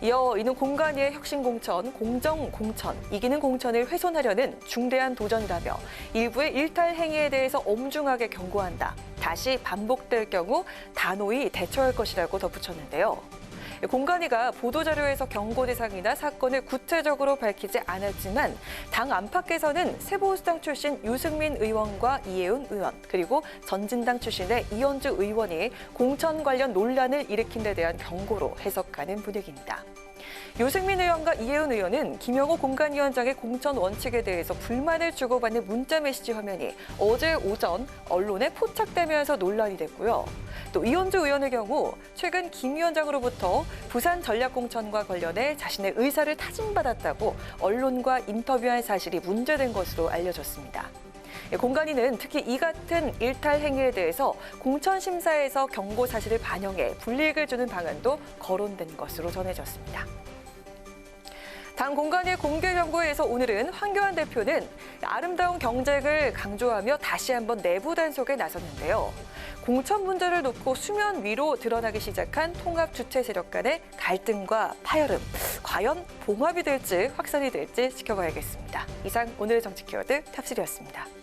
이어 이는 공관위의 혁신 공천, 공정 공천, 이기는 공천을 훼손하려는 중대한 도전이라며 일부의 일탈 행위에 대해서 엄중하게 경고한다. 다시 반복될 경우 단호히 대처할 것이라고 덧붙였는데요. 공관위가 보도자료에서 경고 대상이나 사건을 구체적으로 밝히지 않았지만 당 안팎에서는 새보수당 출신 유승민 의원과 이해운 의원, 그리고 전진당 출신의 이현주 의원이 공천 관련 논란을 일으킨 데 대한 경고로 해석하는 분위기입니다. 유승민 의원과 이해운 의원은 김영호 공관위원장의 공천 원칙에 대해서 불만을 주고받는 문자 메시지 화면이 어제 오전 언론에 포착되면서 논란이 됐고요. 또 이현주 의원의 경우 최근 김 위원장으로부터 부산 전략공천과 관련해 자신의 의사를 타진받았다고 언론과 인터뷰한 사실이 문제된 것으로 알려졌습니다. 공관위는 특히 이 같은 일탈 행위에 대해서 공천심사에서 경고 사실을 반영해 불이익을 주는 방안도 거론된 것으로 전해졌습니다. 당 공관위의 공개 경고에서 오늘은 황교안 대표는 아름다운 경쟁을 강조하며 다시 한번 내부 단속에 나섰는데요. 공천 문제를 놓고 수면 위로 드러나기 시작한 통합 주체 세력 간의 갈등과 파열음, 과연 봉합이 될지 확산이 될지 지켜봐야겠습니다. 이상 오늘의 정치 키워드 탑3였습니다.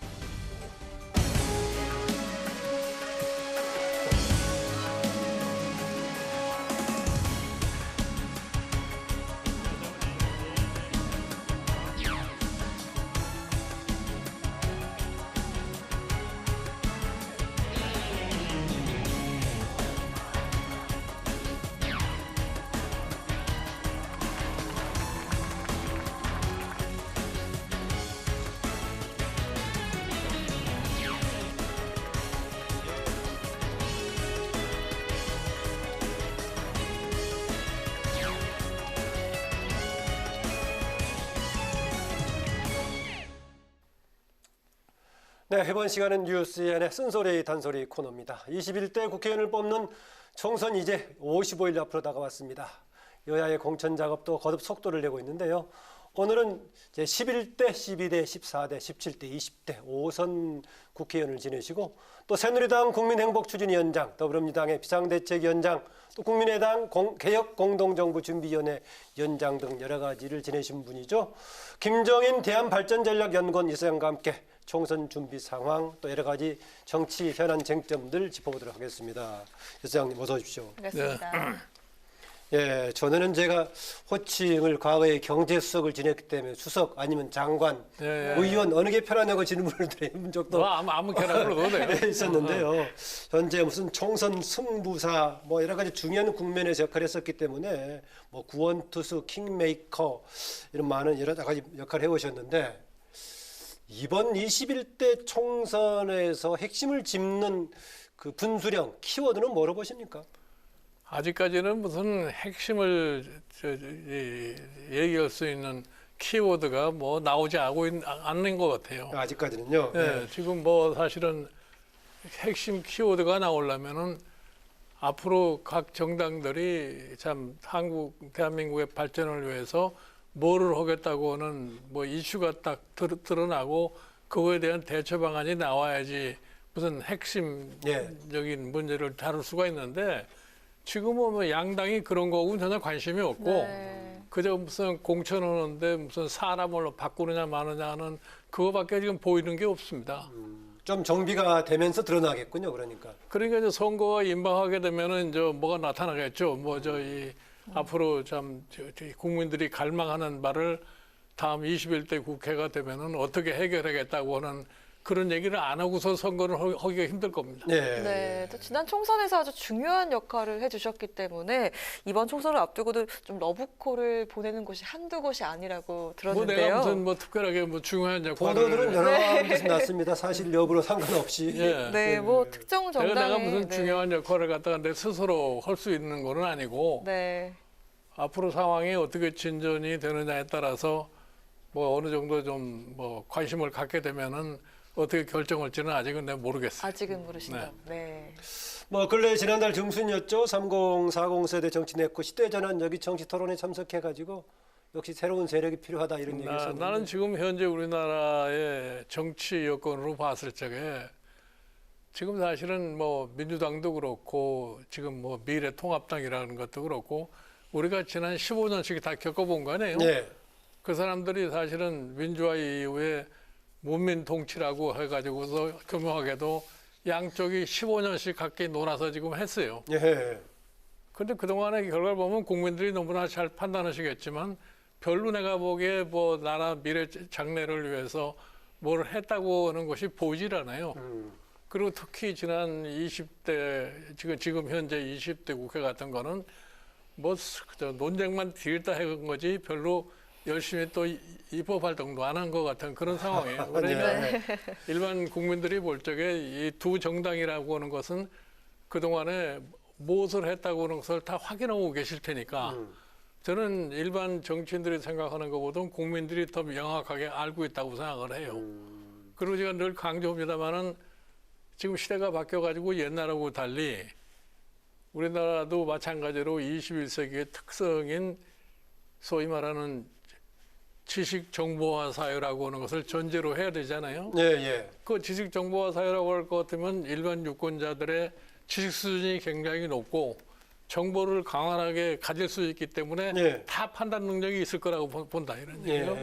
네, 이번 시간은 뉴스엔의 쓴소리 단소리 코너입니다. 21대 국회의원을 뽑는 총선 이제 55일 앞으로 다가왔습니다. 여야의 공천 작업도 거듭 속도를 내고 있는데요. 오늘은 이제 11대, 12대, 14대, 17대, 20대 5선 국회의원을 지내시고 또 새누리당 국민행복추진위원장, 더불어민주당의 비상대책위원장, 또 국민의당 개혁공동정부준비위원회 위원장 등 여러 가지를 지내신 분이죠. 김종인 대한발전전략연구원 이사장과 함께 총선 준비 상황 또 여러 가지 정치 현안 쟁점들 짚어보도록 하겠습니다. 이사장님 어서 오십시오. 반갑습니다. 예, 전에는 제가 호칭을 과거에 경제수석을 지냈기 때문에 수석 아니면 장관, 의원 어느 게 편하냐고 질문을 드린 적도 아무렇게나 불러도 돼요. 있었는데요. 현재 무슨 총선 승부사 뭐 여러 가지 중요한 국면에서 역할을 했었기 때문에 뭐 구원투수, 킹메이커 이런 많은 여러 가지 역할을 해오셨는데 이번 21대 총선에서 핵심을 짚는 그 분수령, 키워드는 뭐로 보십니까? 아직까지는 무슨 핵심을 얘기할 수 있는 키워드가 뭐 나오지 않는 것 같아요. 아직까지는요. 네, 지금 뭐 사실은 핵심 키워드가 나오려면은 앞으로 각 정당들이 참 대한민국의 발전을 위해서 뭐를 하겠다고 하는 뭐 이슈가 딱 드러나고 그거에 대한 대처 방안이 나와야지 무슨 핵심적인 문제를 다룰 수가 있는데 지금은 뭐 양당이 그런 거하고는 전혀 관심이 없고 그저 무슨 공천하는데 무슨 사람을 바꾸느냐 마느냐 하는 그거밖에 지금 보이는 게 없습니다. 좀 정비가 되면서 드러나겠군요. 그러니까 이제 선거가 임박하게 되면은 이제 뭐가 나타나겠죠. 앞으로 참 국민들이 갈망하는 바를 다음 21대 국회가 되면은 어떻게 해결하겠다고 하는 그런 얘기를 안 하고서 선거를 하기가 힘들 겁니다. 네, 또 지난 총선에서 아주 중요한 역할을 해주셨기 때문에 이번 총선을 앞두고도 좀 러브콜을 보내는 곳이 한두 곳이 아니라고 들었는데요. 내가 무슨 특별하게 중요한 역할을 보도들은 여러 곳에서 났습니다. 사실 여부로 상관없이. 뭐 특정 정당에 내가 무슨 중요한 역할을 갖다가 내 스스로 할 수 있는 건 아니고 앞으로 상황이 어떻게 진전이 되느냐에 따라서 뭐 어느 정도 좀 뭐 관심을 갖게 되면은 어떻게 결정할지는 아직은 내가 모르겠어요. 아직은 모르신다. 뭐 근래 지난달 중순이었죠. 3040 세대 정치 네코 시대전환 여기 정치 토론에 참석해가지고 역시 새로운 세력이 필요하다 이런 얘기했었는데 나는 지금 현재 우리나라의 정치 여건으로 봤을 적에 지금 사실은 뭐 민주당도 그렇고 지금 뭐 미래통합당이라는 것도 그렇고 우리가 지난 15년씩 다 겪어본 거 아니에요? 그 사람들이 사실은 민주화 이후에 문민 통치라고 해가지고서 교묘하게도 양쪽이 15년씩 각기 놀아서 지금 했어요. 그런데 그동안의 결과를 보면 국민들이 너무나 잘 판단하시겠지만 별로 내가 보기에 뭐 나라 미래 장래를 위해서 뭘 했다고 하는 것이 보이질 않아요. 그리고 특히 지난 20대, 지금 현재 20대 국회 같은 거는 뭐 논쟁만 뒤에다 해온 거지 별로 열심히 또 입법 활동도 안 한 것 같은 그런 상황이에요. 그러니까 일반 국민들이 볼 적에 이 두 정당이라고 하는 것은 그동안에 무엇을 했다고 하는 것을 다 확인하고 계실 테니까 저는 일반 정치인들이 생각하는 것보다는 국민들이 더 명확하게 알고 있다고 생각을 해요. 그리고 제가 늘 강조합니다마는 지금 시대가 바뀌어가지고 옛날하고 달리 우리나라도 마찬가지로 21세기의 특성인 소위 말하는 지식 정보화 사회라고 하는 것을 전제로 해야 되잖아요. 그 지식 정보화 사회라고 할 것 같으면 일반 유권자들의 지식 수준이 굉장히 높고 정보를 강하게 가질 수 있기 때문에 다 판단 능력이 있을 거라고 본다 이런 얘기죠.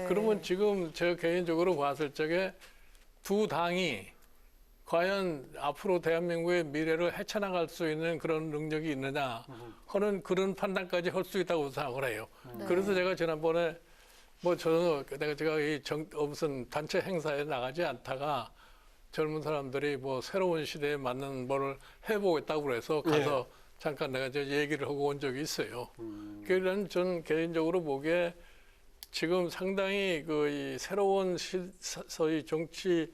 그러면 지금 제가 개인적으로 봤을 적에 두 당이 과연 앞으로 대한민국의 미래를 헤쳐나갈 수 있는 그런 능력이 있느냐 하는 그런 판단까지 할 수 있다고 생각을 해요. 그래서 제가 지난번에 제가 이 무슨 단체 행사에 나가지 않다가 젊은 사람들이 뭐 새로운 시대에 맞는 뭘 해보겠다고 그래서 가서 잠깐 내가 얘기를 하고 온 적이 있어요. 그러니까 전 개인적으로 보기에 지금 상당히 이 새로운 소위 정치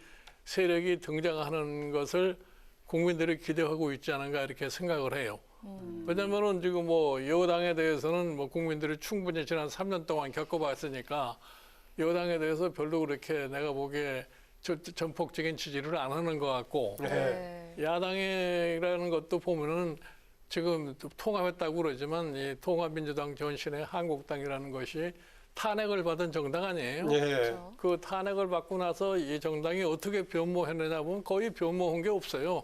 세력이 등장하는 것을 국민들이 기대하고 있지 않은가 이렇게 생각을 해요. 왜냐면은 지금 뭐 여당에 대해서는 뭐 국민들이 충분히 지난 3년 동안 겪어봤으니까 여당에 대해서 별로 그렇게 내가 보기에 전폭적인 지지를 안 하는 것 같고 야당이라는 것도 보면은 지금 통합했다고 그러지만 이 통합민주당 전신의 한국당이라는 것이 탄핵을 받은 정당 아니에요? 예. 그 탄핵을 받고 나서 이 정당이 어떻게 변모했느냐 보면 거의 변모한 게 없어요.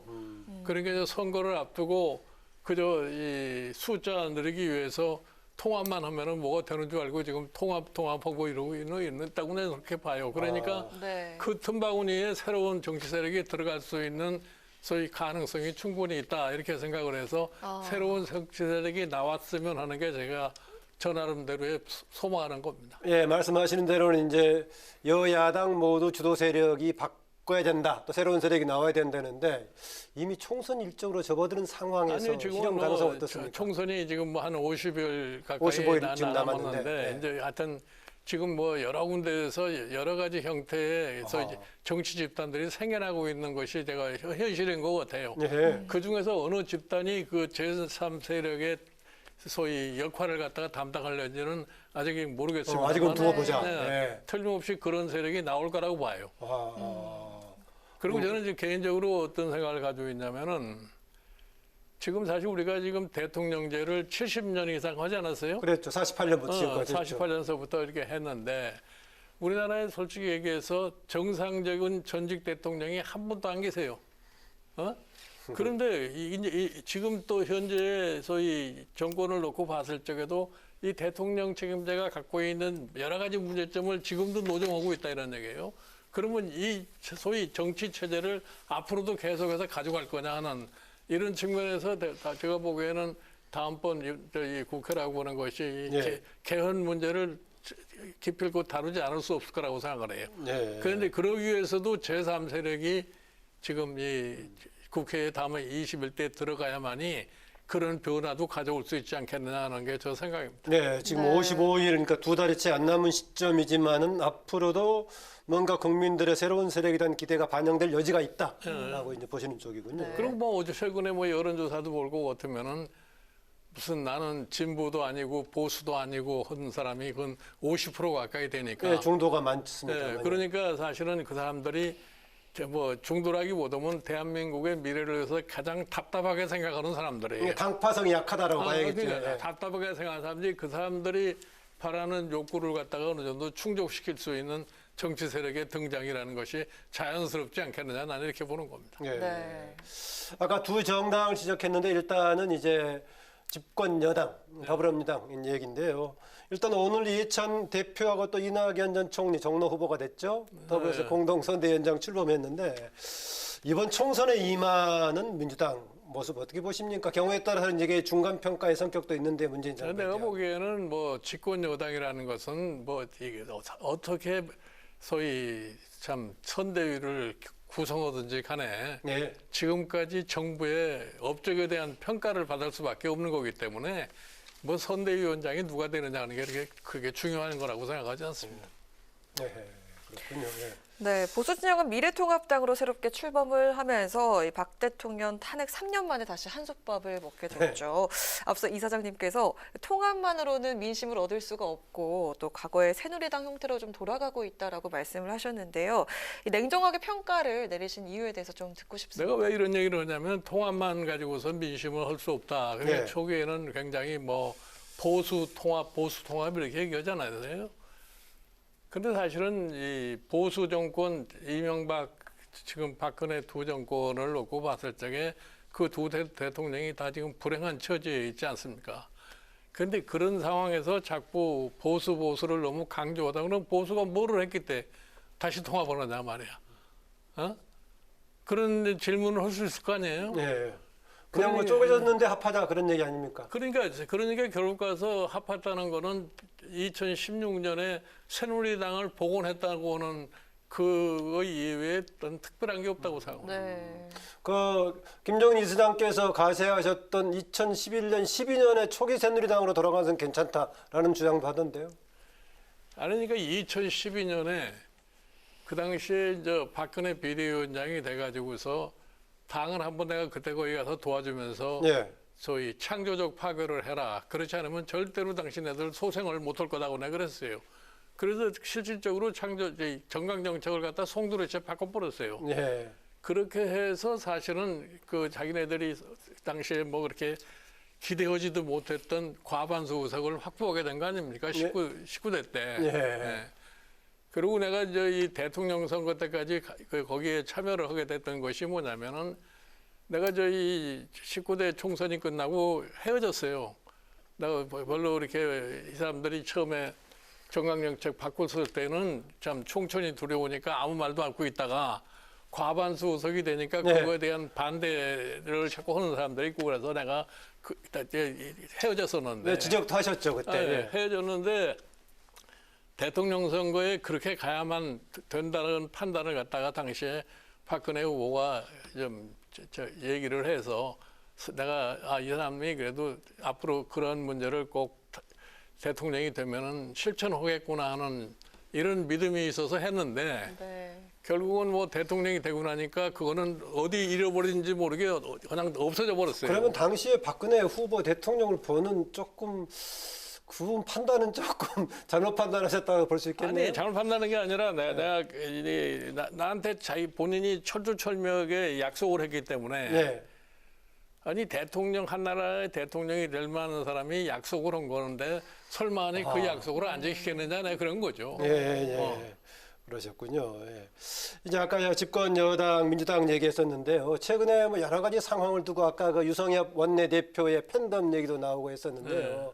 그러니까 이제 선거를 앞두고 그저 이 숫자 늘리기 위해서 통합만 하면은 뭐가 되는 줄 알고 지금 통합하고 이러고 있다고 저는 그렇게 봐요. 그러니까 네. 그 틈바구니에 새로운 정치 세력이 들어갈 수 있는 소위 가능성이 충분히 있다 이렇게 생각을 해서 새로운 정치 세력이 나왔으면 하는 게 제가 저 나름대로의 소망하는 겁니다. 예, 말씀하시는 대로는 이제 여야당 모두 주도 세력이 바꿔야 된다. 또 새로운 세력이 나와야 된다는데 이미 총선 일정으로 접어드는 상황에서 아니, 지금 실현 가능성 어떻습니까? 총선이 지금 뭐 한 50일 가까이 55일 지금 남았는데. 남았는데 이제 하여튼 지금 뭐 여러 군데에서 여러 가지 형태에서 이제 정치 집단들이 생겨나고 있는 것이 제가 현실인 것 같아요. 예. 그 중에서 어느 집단이 그 제3 세력의 소위 역할을 갖다가 담당하려는지는 아직 모르겠습니다. 아직은 두고 보자. 네, 네. 틀림없이 그런 세력이 나올 거라고 봐요. 그리고 저는 이제 개인적으로 어떤 생각을 가지고 있냐면은 지금 사실 우리가 지금 대통령제를 70년 이상 하지 않았어요? 그랬죠. 48년부터 지금까지. 48년서부터 이렇게 했는데 우리나라에 솔직히 얘기해서 정상적인 전직 대통령이 한 분도 안 계세요. 그런데 지금 또 현재 소위 정권을 놓고 봤을 적에도 이 대통령 책임자가 갖고 있는 여러 가지 문제점을 지금도 노정하고 있다 이런 얘기예요. 그러면 이 소위 정치 체제를 앞으로도 계속해서 가져갈 거냐 하는 이런 측면에서 제가 보기에는 다음번 이 국회라고 하는 것이 예. 개헌 문제를 기필코 다루지 않을 수 없을 거라고 생각을 해요. 예. 그런데 그러기 위해서도 제3 세력이 지금 이 국회에 다음에 21대 들어가야만이 그런 변화도 가져올 수 있지 않겠느냐 하는 게 저 생각입니다. 네, 지금 55일, 그러니까 두 달이 채 안 남은 시점이지만은 앞으로도 뭔가 국민들의 새로운 세력에 대한 기대가 반영될 여지가 있다라고 이제 보시는 쪽이군요. 그리고 뭐 어제 최근에 뭐 여론조사도 볼고 같으면은 무슨 나는 진보도 아니고 보수도 아니고 한 사람이 그건 50% 가까이 되니까. 네, 중도가 많습니다. 네, 그러니까 사실은 그 사람들이 뭐 중도라기보다는 대한민국의 미래를 위해서 가장 답답하게 생각하는 사람들이에요. 당파성이 약하다라고 봐야겠죠. 그러니까 네. 답답하게 생각하는 사람들이 그 사람들이 바라는 욕구를 갖다가 어느 정도 충족시킬 수 있는 정치 세력의 등장이라는 것이 자연스럽지 않겠느냐 나는 이렇게 보는 겁니다. 네. 아까 두 정당을 지적했는데 일단은 이제 집권 여당 더불어민주당 얘기인데요. 일단 오늘 이해찬 대표하고 또 이낙연 전 총리 종로 후보가 됐죠. 더불어서 공동선대위원장 출범했는데 이번 총선에 임하는 민주당 모습 어떻게 보십니까? 경우에 따라서는 이게 중간 평가의 성격도 있는데 문재인 정부. 내가 보기에는 뭐 집권 여당이라는 것은 뭐 이게 어떻게 소위 참 선대위를 구성하든지 간에 네. 지금까지 정부의 업적에 대한 평가를 받을 수밖에 없는 거기 때문에 뭐 선대위원장이 누가 되느냐 하는 게 그게 중요한 거라고 생각하지 않습니다. 네, 그렇군요. 네. 네, 보수 진영은 미래통합당으로 새롭게 출범을 하면서 이 박 대통령 탄핵 3년 만에 다시 한솥밥을 먹게 됐죠. 앞서 이 사장님께서 통합만으로는 민심을 얻을 수가 없고 또 과거의 새누리당 형태로 좀 돌아가고 있다라고 말씀을 하셨는데요. 이 냉정하게 평가를 내리신 이유에 대해서 좀 듣고 싶습니다. 내가 왜 이런 얘기를 하냐면 통합만 가지고서 민심을 할 수 없다. 그러니까 네. 초기에는 굉장히 뭐 보수 통합 이렇게 얘기하잖아요. 근데 사실은 이 보수 정권 이명박 지금 박근혜 두 정권을 놓고 봤을 적에 그 두 대통령이 다 지금 불행한 처지에 있지 않습니까? 그런데 그런 상황에서 자꾸 보수를 너무 강조하다 그러면 보수가 뭐를 했기 때문에 다시 통합을 하냐 말이야. 그런 질문을 할 수 있을 거 아니에요? 네. 그냥 뭐 쪼개졌는데 합하자 그런 얘기 아닙니까? 그러니까 결국 가서 합했다는 거는 2016년에 새누리당을 복원했다고 하는 그 이외에 어떤 특별한 게 없다고 생각합니다. 네. 그 김종인 이사장께서 가세하셨던 2011년, 12년에 초기 새누리당으로 돌아가는 것은 괜찮다라는 주장도 하던데요. 아니 그러니까 2012년에 그 당시에 이제 박근혜 비대위원장이 돼가지고서 당을 한번 내가 그때 거기 가서 도와주면서 예. 소위 창조적 파괴를 해라. 그렇지 않으면 절대로 당신네들 소생을 못할 거다고 내가 그랬어요. 그래서 실질적으로 정강 정책을 갖다 송두리째 바꿔버렸어요. 예. 그렇게 해서 사실은 그 자기네들이 당시에 뭐 그렇게 기대하지도 못했던 과반수 의석을 확보하게 된 거 아닙니까? 19대 때. 예. 네. 그리고 내가 이 대통령 선거 때까지 거기에 참여를 하게 됐던 것이 뭐냐면은 내가 이 19대 총선이 끝나고 헤어졌어요. 내가 별로 이렇게 이 사람들이 처음에 정강정책 바꿨을 때는 참 총선이 두려우니까 아무 말도 않고 있다가 과반수 의석이 되니까 그거에 대한 반대를 자꾸 하는 사람들이 있고 그래서 내가 헤어졌었는데. 네, 지적도 하셨죠, 그때. 네, 헤어졌는데 대통령 선거에 그렇게 가야만 된다는 판단을 갖다가 당시에 박근혜 후보가 좀 얘기를 해서 내가 이 사람이 그래도 앞으로 그런 문제를 꼭 대통령이 되면은 실천하겠구나 하는 이런 믿음이 있어서 했는데 결국은 뭐 대통령이 되고 나니까 그거는 어디 잃어버린지 모르게 그냥 없어져 버렸어요. 그러면 당시에 박근혜 후보 대통령을 보는 조금 그 판단은 조금 잘못 판단하셨다고 볼 수 있겠네요. 아니 잘못 판단하는 게 아니라 내가 나한테 자기 본인이 철두철미하게 약속을 했기 때문에 아니 대통령 한 나라의 대통령이 될 만한 사람이 약속을 한 거는데 설마 아니 그 약속을 안 지키겠느냐 네, 그런 거죠. 그러셨군요. 예. 이제 아까 집권 여당 민주당 얘기했었는데요. 최근에 뭐 여러 가지 상황을 두고 아까 그 유성엽 원내대표의 팬덤 얘기도 나오고 했었는데요.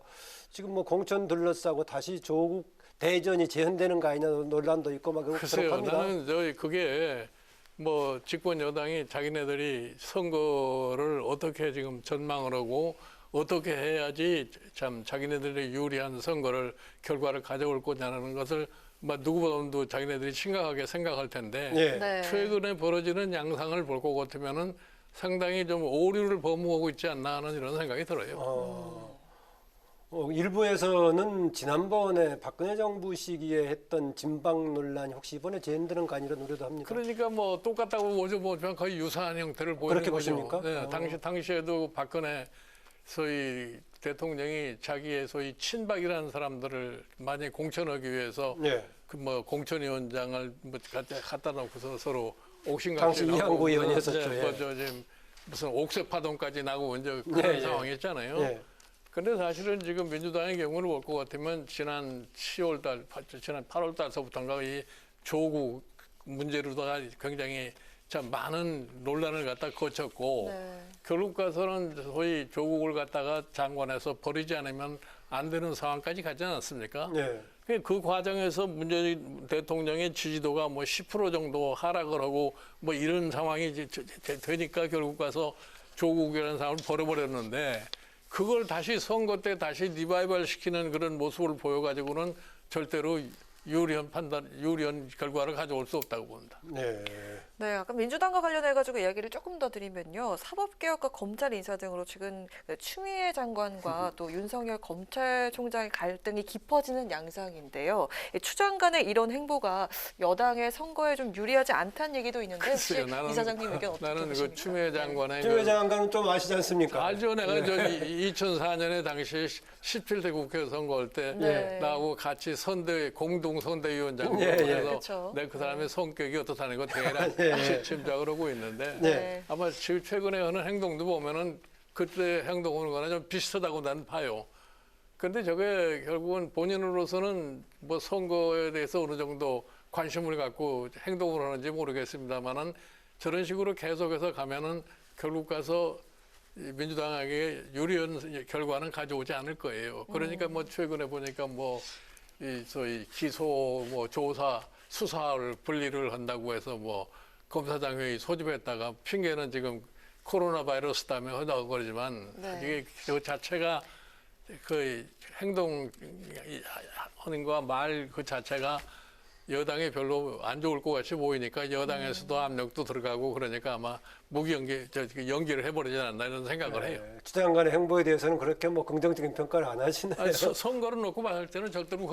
지금 뭐 공천 둘러싸고 다시 조국 대전이 재현되는 거 아니냐 논란도 있고 막 글쎄요. 그렇습니다. 나는 그게 뭐 집권 여당이 자기네들이 선거를 어떻게 지금 전망을 하고 어떻게 해야지 참 자기네들이 유리한 선거를 결과를 가져올 거냐는 것을 누구보다도 자기네들이 심각하게 생각할 텐데 최근에 벌어지는 양상을 볼 것 같으면은 상당히 좀 오류를 범하고 있지 않나 하는 이런 생각이 들어요. 일부에서는 지난번에 박근혜 정부 시기에 했던 진방 논란이 혹시 이번에 재현되는 거 아니라는 우려도 합니다. 그러니까 뭐 똑같다고 보지만 거의 유사한 형태를 보이는 그렇게 거죠. 보십니까? 네, 당시에도 박근혜 소위 대통령이 자기의 소위 친박이라는 사람들을 많이 공천하기 위해서 그 뭐 공천위원장을 뭐 갖다 놓고서 서로 옥신각신 당시 이항구 의원이 했었죠. 지금 무슨 옥새 파동까지 나고 이제 그런 상황이었잖아요. 근데 사실은 지금 민주당의 경우를 볼 것 같으면 지난 8월 달서부터인가 이 조국 문제로다가 굉장히 참 많은 논란을 갖다 거쳤고 결국 가서는 소위 조국을 갖다가 장관에서 버리지 않으면 안 되는 상황까지 가지 않았습니까? 그 과정에서 문재인 대통령의 지지도가 뭐 10% 정도 하락을 하고 뭐 이런 상황이 되니까 결국 가서 조국이라는 사람을 버려버렸는데 그걸 다시 선거 때 다시 리바이벌 시키는 그런 모습을 보여가지고는 절대로 유리한 결과를 가져올 수 없다고 봅니다. 네, 아까 민주당과 관련해가지고 이야기를 조금 더 드리면요. 사법개혁과 검찰 인사 등으로 지금 추미애 장관과 또 윤석열 검찰총장의 갈등이 깊어지는 양상인데요. 추 장관의 이런 행보가 여당의 선거에 좀 유리하지 않다는 얘기도 있는데 혹시 이사장님 의견 어떻게 나는 보십니까? 그 추미애 장관의 추미애 장관은 좀 아시지 않습니까? 알죠. 내가 2004년에 당시 17대 국회 선거할 때 나하고 같이 공동 선대위원장으로 해서 내가 그 사람의 성격이 어떻다는 거 대략 짐작을 하고 있는데 아마 최근에 하는 행동도 보면은 그때 행동하는 거나 좀 비슷하다고 난 봐요. 근데 저게 결국은 본인으로서는 뭐 선거에 대해서 어느 정도 관심을 갖고 행동을 하는지 모르겠습니다만은 저런 식으로 계속해서 가면은 결국 가서 민주당에게 유리한 결과는 가져오지 않을 거예요. 그러니까 뭐 최근에 보니까 뭐 이 소위 기소 뭐 조사 수사를 분리를 한다고 해서 뭐 검사장 회의 소집했다가 핑계는 지금 코로나 바이러스 때문에 하다고 그러지만 이게 그 자체가 그 행동하는 거와 말 그 자체가 여당에 별로 안 좋을 것 같이 보이니까 여당에서도 압력도 들어가고 그러니까 아마 연기를 해버리지 않나 이런 생각을 해요. 추 장관의 행보에 대해서는 그렇게 뭐 긍정적인 평가를 안 하시나요? 선거를 놓고 봤을 때는 절대로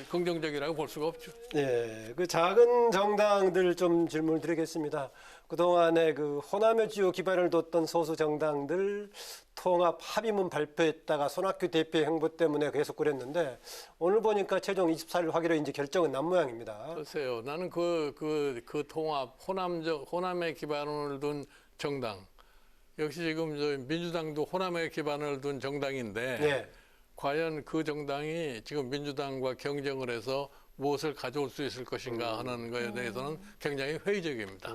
긍정적이라고 볼 수가 없죠. 그 작은 정당들 좀 질문을 드리겠습니다. 그동안에 그 호남의 주요 기반을 뒀던 소수 정당들 통합 합의문 발표했다가 손학규 대표의 행보 때문에 계속 그랬는데 오늘 보니까 최종 24일 하기로 이제 결정은 난 모양입니다. 글쎄요. 나는 그 통합 호남의 기반을 둔 정당 역시 지금 저 민주당도 호남에 기반을 둔 정당인데 예. 과연 그 정당이 지금 민주당과 경쟁을 해서 무엇을 가져올 수 있을 것인가 하는 것에 대해서는 굉장히 회의적입니다.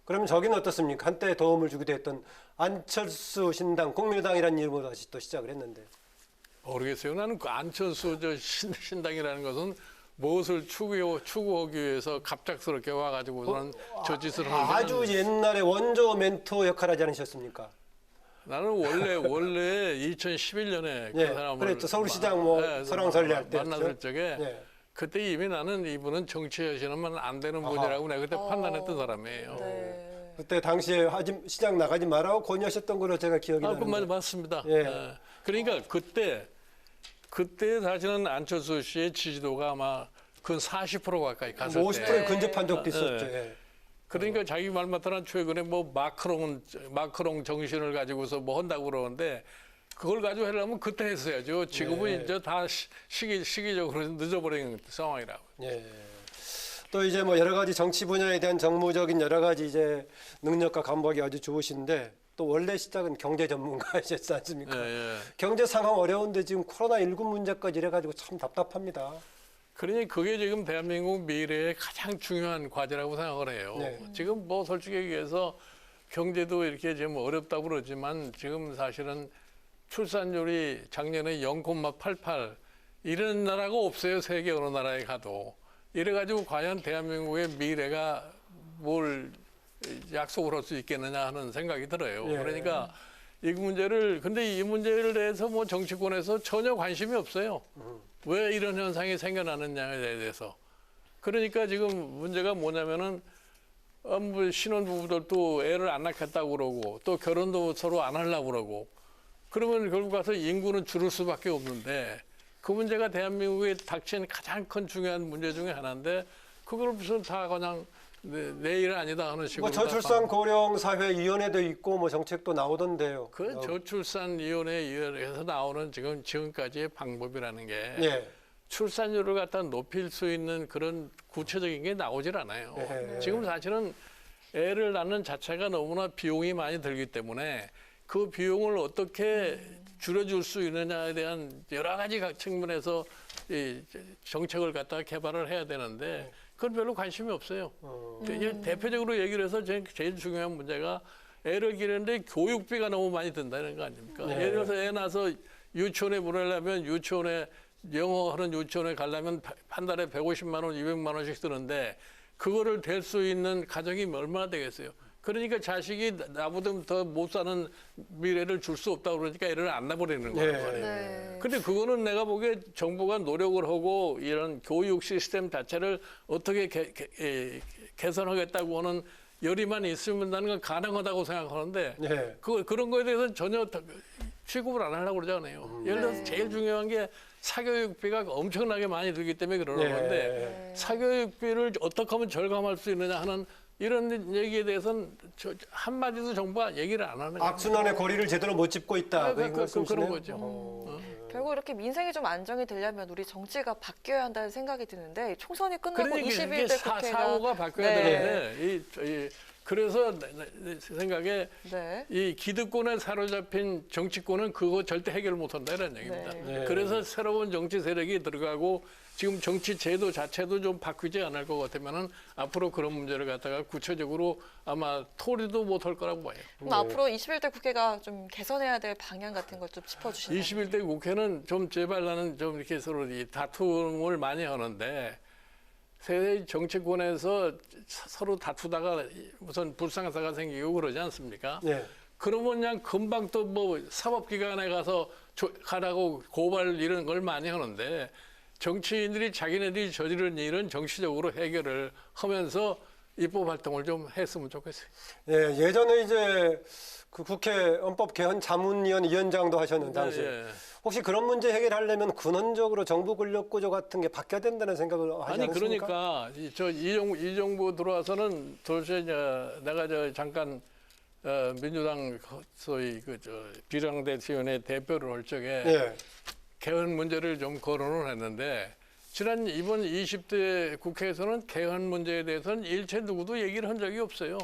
그러면 저기는 어떻습니까? 한때 도움을 주기도 했던 안철수 신당, 국민의당이라는 이름으로 다시 또 시작을 했는데. 모르겠어요. 나는 그 안철수 신당이라는 것은 무엇을 추구하기 위해서 갑작스럽게 와가지고는 저 짓을 하는 아주 옛날에 원조 멘토 역할 하지 않으셨습니까? 나는 원래 2011년에 그 예, 사람을 그랬죠. 서울시장 설왕설래 할 때. 만났을 적에 예. 그때 이미 나는 이분은 정치하시면 안 되는 분이라고 내가 그때 판단했던 사람이에요. 그때 당시에 시장 나가지 말라고 권유하셨던 걸로 제가 기억이 나는데. 그 말 맞습니다. 예. 예. 그러니까 그때 사실은 안철수 씨의 지지도가 아마 그 40% 가까이 갔을 때. 50%에 근접한 적도 있었죠. 예. 그러니까 자기 말 맞다나 최근에 뭐 마크롱 정신을 가지고서 뭐 한다고 그러는데 그걸 가지고 하려면 그때 했어야죠. 지금은 이제 다 시기적으로 늦어버린 상황이라고. 예. 또 이제 뭐 여러 가지 정치 분야에 대한 정무적인 여러 가지 이제 능력과 감각이 아주 좋으신데 또 원래 시작은 경제 전문가이셨지 않습니까? 경제 상황 어려운데 지금 코로나19 문제까지 이래가지고 참 답답합니다. 그러니 그게 지금 대한민국 미래의 가장 중요한 과제라고 생각을 해요. 지금 뭐 솔직히 얘기해서 경제도 이렇게 지금 어렵다고 그러지만 지금 사실은 출산율이 작년에 0,88 이런 나라가 없어요. 세계 어느 나라에 가도. 이래가지고 과연 대한민국의 미래가 뭘 약속을 할 수 있겠느냐 하는 생각이 들어요. 그러니까 근데 이 문제를 대해서 뭐 정치권에서 전혀 관심이 없어요. 왜 이런 현상이 생겨나느냐에 대해서. 그러니까 지금 문제가 뭐냐면은 신혼부부들도 애를 안 낳겠다고 그러고 또 결혼도 서로 안 하려고 그러고 그러면 결국 가서 인구는 줄을 수밖에 없는데 그 문제가 대한민국에 닥친 가장 큰 중요한 문제 중에 하나인데 그걸 무슨 다 그냥 내일 아니다 하는 식으로. 뭐 저출산 고령 사회 위원회도 있고 뭐 정책도 나오던데요. 그 저출산위원회에서 나오는 지금까지의 방법이라는 게 출산율을 갖다 높일 수 있는 그런 구체적인 게 나오질 않아요. 지금 사실은 애를 낳는 자체가 너무나 비용이 많이 들기 때문에 그 비용을 어떻게 줄여줄 수 있느냐에 대한 여러 가지 측면에서 이 정책을 갖다가 개발을 해야 되는데 그건 별로 관심이 없어요. 대표적으로 얘기를 해서 제일 중요한 문제가 애를 기르는데 교육비가 너무 많이 든다는 거 아닙니까? 예를 들어서 애 낳아서 유치원에 보내려면 영어하는 유치원에 가려면 한 달에 150만 원, 200만 원씩 드는데 그거를 댈 수 있는 가정이 얼마나 되겠어요? 그러니까 자식이 나보다 더 못 사는 미래를 줄 수 없다고 그러니까 애를 안 낳아버리는 거예요. 근데 그거는 내가 보기에 정부가 노력을 하고 이런 교육 시스템 자체를 어떻게 개선하겠다고 하는 열의만 있으면 나는 건 가능하다고 생각하는데 그런 거에 대해서는 전혀 취급을 안 하려고 그러잖아요. 예를 들어서 제일 중요한 게 사교육비가 엄청나게 많이 들기 때문에 그러는 건데 사교육비를 어떻게 하면 절감할 수 있느냐 하는 이런 얘기에 대해서는 한마디도 정부가 얘기를 안 하는 거예요. 악순환의 거리를 제대로 못 짚고 있다. 그런 거죠. 결국 이렇게 민생이 좀 안정이 되려면 우리 정치가 바뀌어야 한다는 생각이 드는데 총선이 끝나고 21대 국회가 사고가 바뀌어야 되는데 그래서 내 생각에 이 기득권에 사로잡힌 정치권은 그거 절대 해결 못한다 이런 얘기입니다. 그래서 새로운 정치 세력이 들어가고 지금 정치 제도 자체도 좀 바뀌지 않을 것 같으면은 앞으로 그런 문제를 갖다가 구체적으로 아마 토리도 못할 거라고 봐요. 그럼 앞으로 21대 국회가 좀 개선해야 될 방향 같은 걸 좀 짚어주시나요? 21대 국회는 좀 제발 나는 좀 이렇게 서로 이 다툼을 많이 하는데 세계 정치권에서 서로 다투다가 무슨 불상사가 생기고 그러지 않습니까? 그러면 그냥 금방 또 뭐 사법기관에 가라고 고발 이런 걸 많이 하는데 정치인들이 자기네들이 저지른 일은 정치적으로 해결을 하면서 입법 활동을 좀 했으면 좋겠어요. 예전에 이제 그 국회 헌법개헌 자문위원 위원장도 하셨는데 당시 혹시 그런 문제 해결하려면 근원적으로 정부 권력구조 같은 게 바뀌어야 된다는 생각을 하지 않습니까? 그러니까 이 정부 들어와서는 도대체 내가 잠깐 민주당 소위 비례대표위원회 대표를 할 적에 개헌 문제를 좀 거론을 했는데 이번 20대 국회에서는 개헌 문제에 대해서는 일체 누구도 얘기를 한 적이 없어요.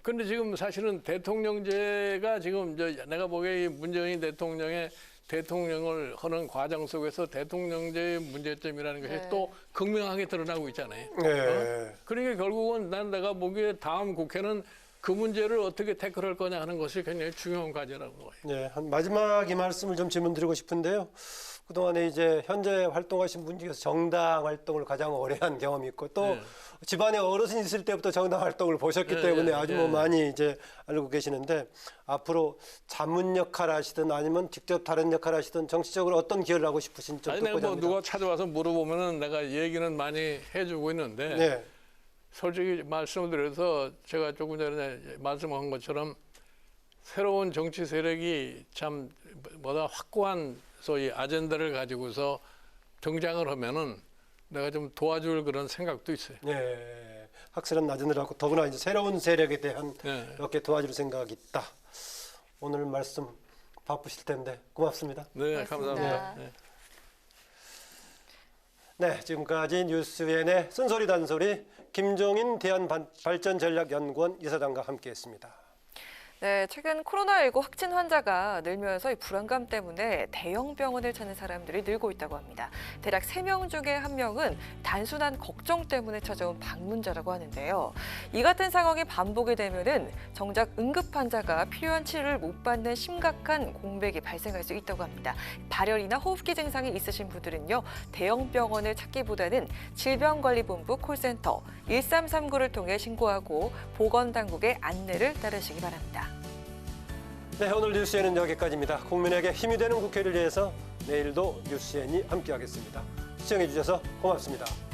근데 지금 사실은 대통령제가 지금 내가 보기에 이 문재인 대통령을 하는 과정 속에서 대통령제의 문제점이라는 것이 네. 또 극명하게 드러나고 있잖아요. 네. 그러니까 결국은 내가 보기에 다음 국회는 그 문제를 어떻게 태클할 거냐 하는 것이 굉장히 중요한 과제라고 봐요. 네, 한 마지막 이 말씀을 좀 질문드리고 싶은데요. 그동안에 이제 현재 활동하신 분 중에서 정당 활동을 가장 오래 한 경험이 있고 또 네. 집안에 어르신 있을 때부터 정당 활동을 보셨기 네, 때문에 네, 아주 네. 뭐 많이 이제 알고 계시는데 앞으로 자문 역할 하시든 아니면 직접 다른 역할 하시든 정치적으로 어떤 기여를 하고 싶으신 좀 아니 내가 듣고자 뭐 합니다. 누가 찾아와서 물어보면은 내가 얘기는 많이 해주고 있는데 네. 솔직히 말씀을 드려서 제가 조금 전에 말씀한 것처럼 새로운 정치 세력이 참 보다 확고한 소위 아젠다를 가지고서 등장을 하면은 내가 좀 도와줄 그런 생각도 있어요. 네, 확실한 나전을 하고 더구나 이제 새로운 세력에 대한 네. 이렇게 도와줄 생각이 있다. 오늘 말씀 바쁘실 텐데 고맙습니다. 네, 감사합니다. 네. 네, 지금까지 뉴스엔의 쓴소리 단소리 김종인 대한발전전략연구원 이사장과 함께했습니다. 네, 최근 코로나19 확진 환자가 늘면서 이 불안감 때문에 대형 병원을 찾는 사람들이 늘고 있다고 합니다. 대략 3명 중에 1명은 단순한 걱정 때문에 찾아온 방문자라고 하는데요. 이 같은 상황이 반복이 되면은 정작 응급 환자가 필요한 치료를 못 받는 심각한 공백이 발생할 수 있다고 합니다. 발열이나 호흡기 증상이 있으신 분들은요, 대형 병원을 찾기보다는 질병관리본부 콜센터 1339를 통해 신고하고 보건당국의 안내를 따르시기 바랍니다. 네, 오늘 뉴스엔은 여기까지입니다. 국민에게 힘이 되는 국회를 위해서 내일도 뉴스엔이 함께하겠습니다. 시청해 주셔서 고맙습니다.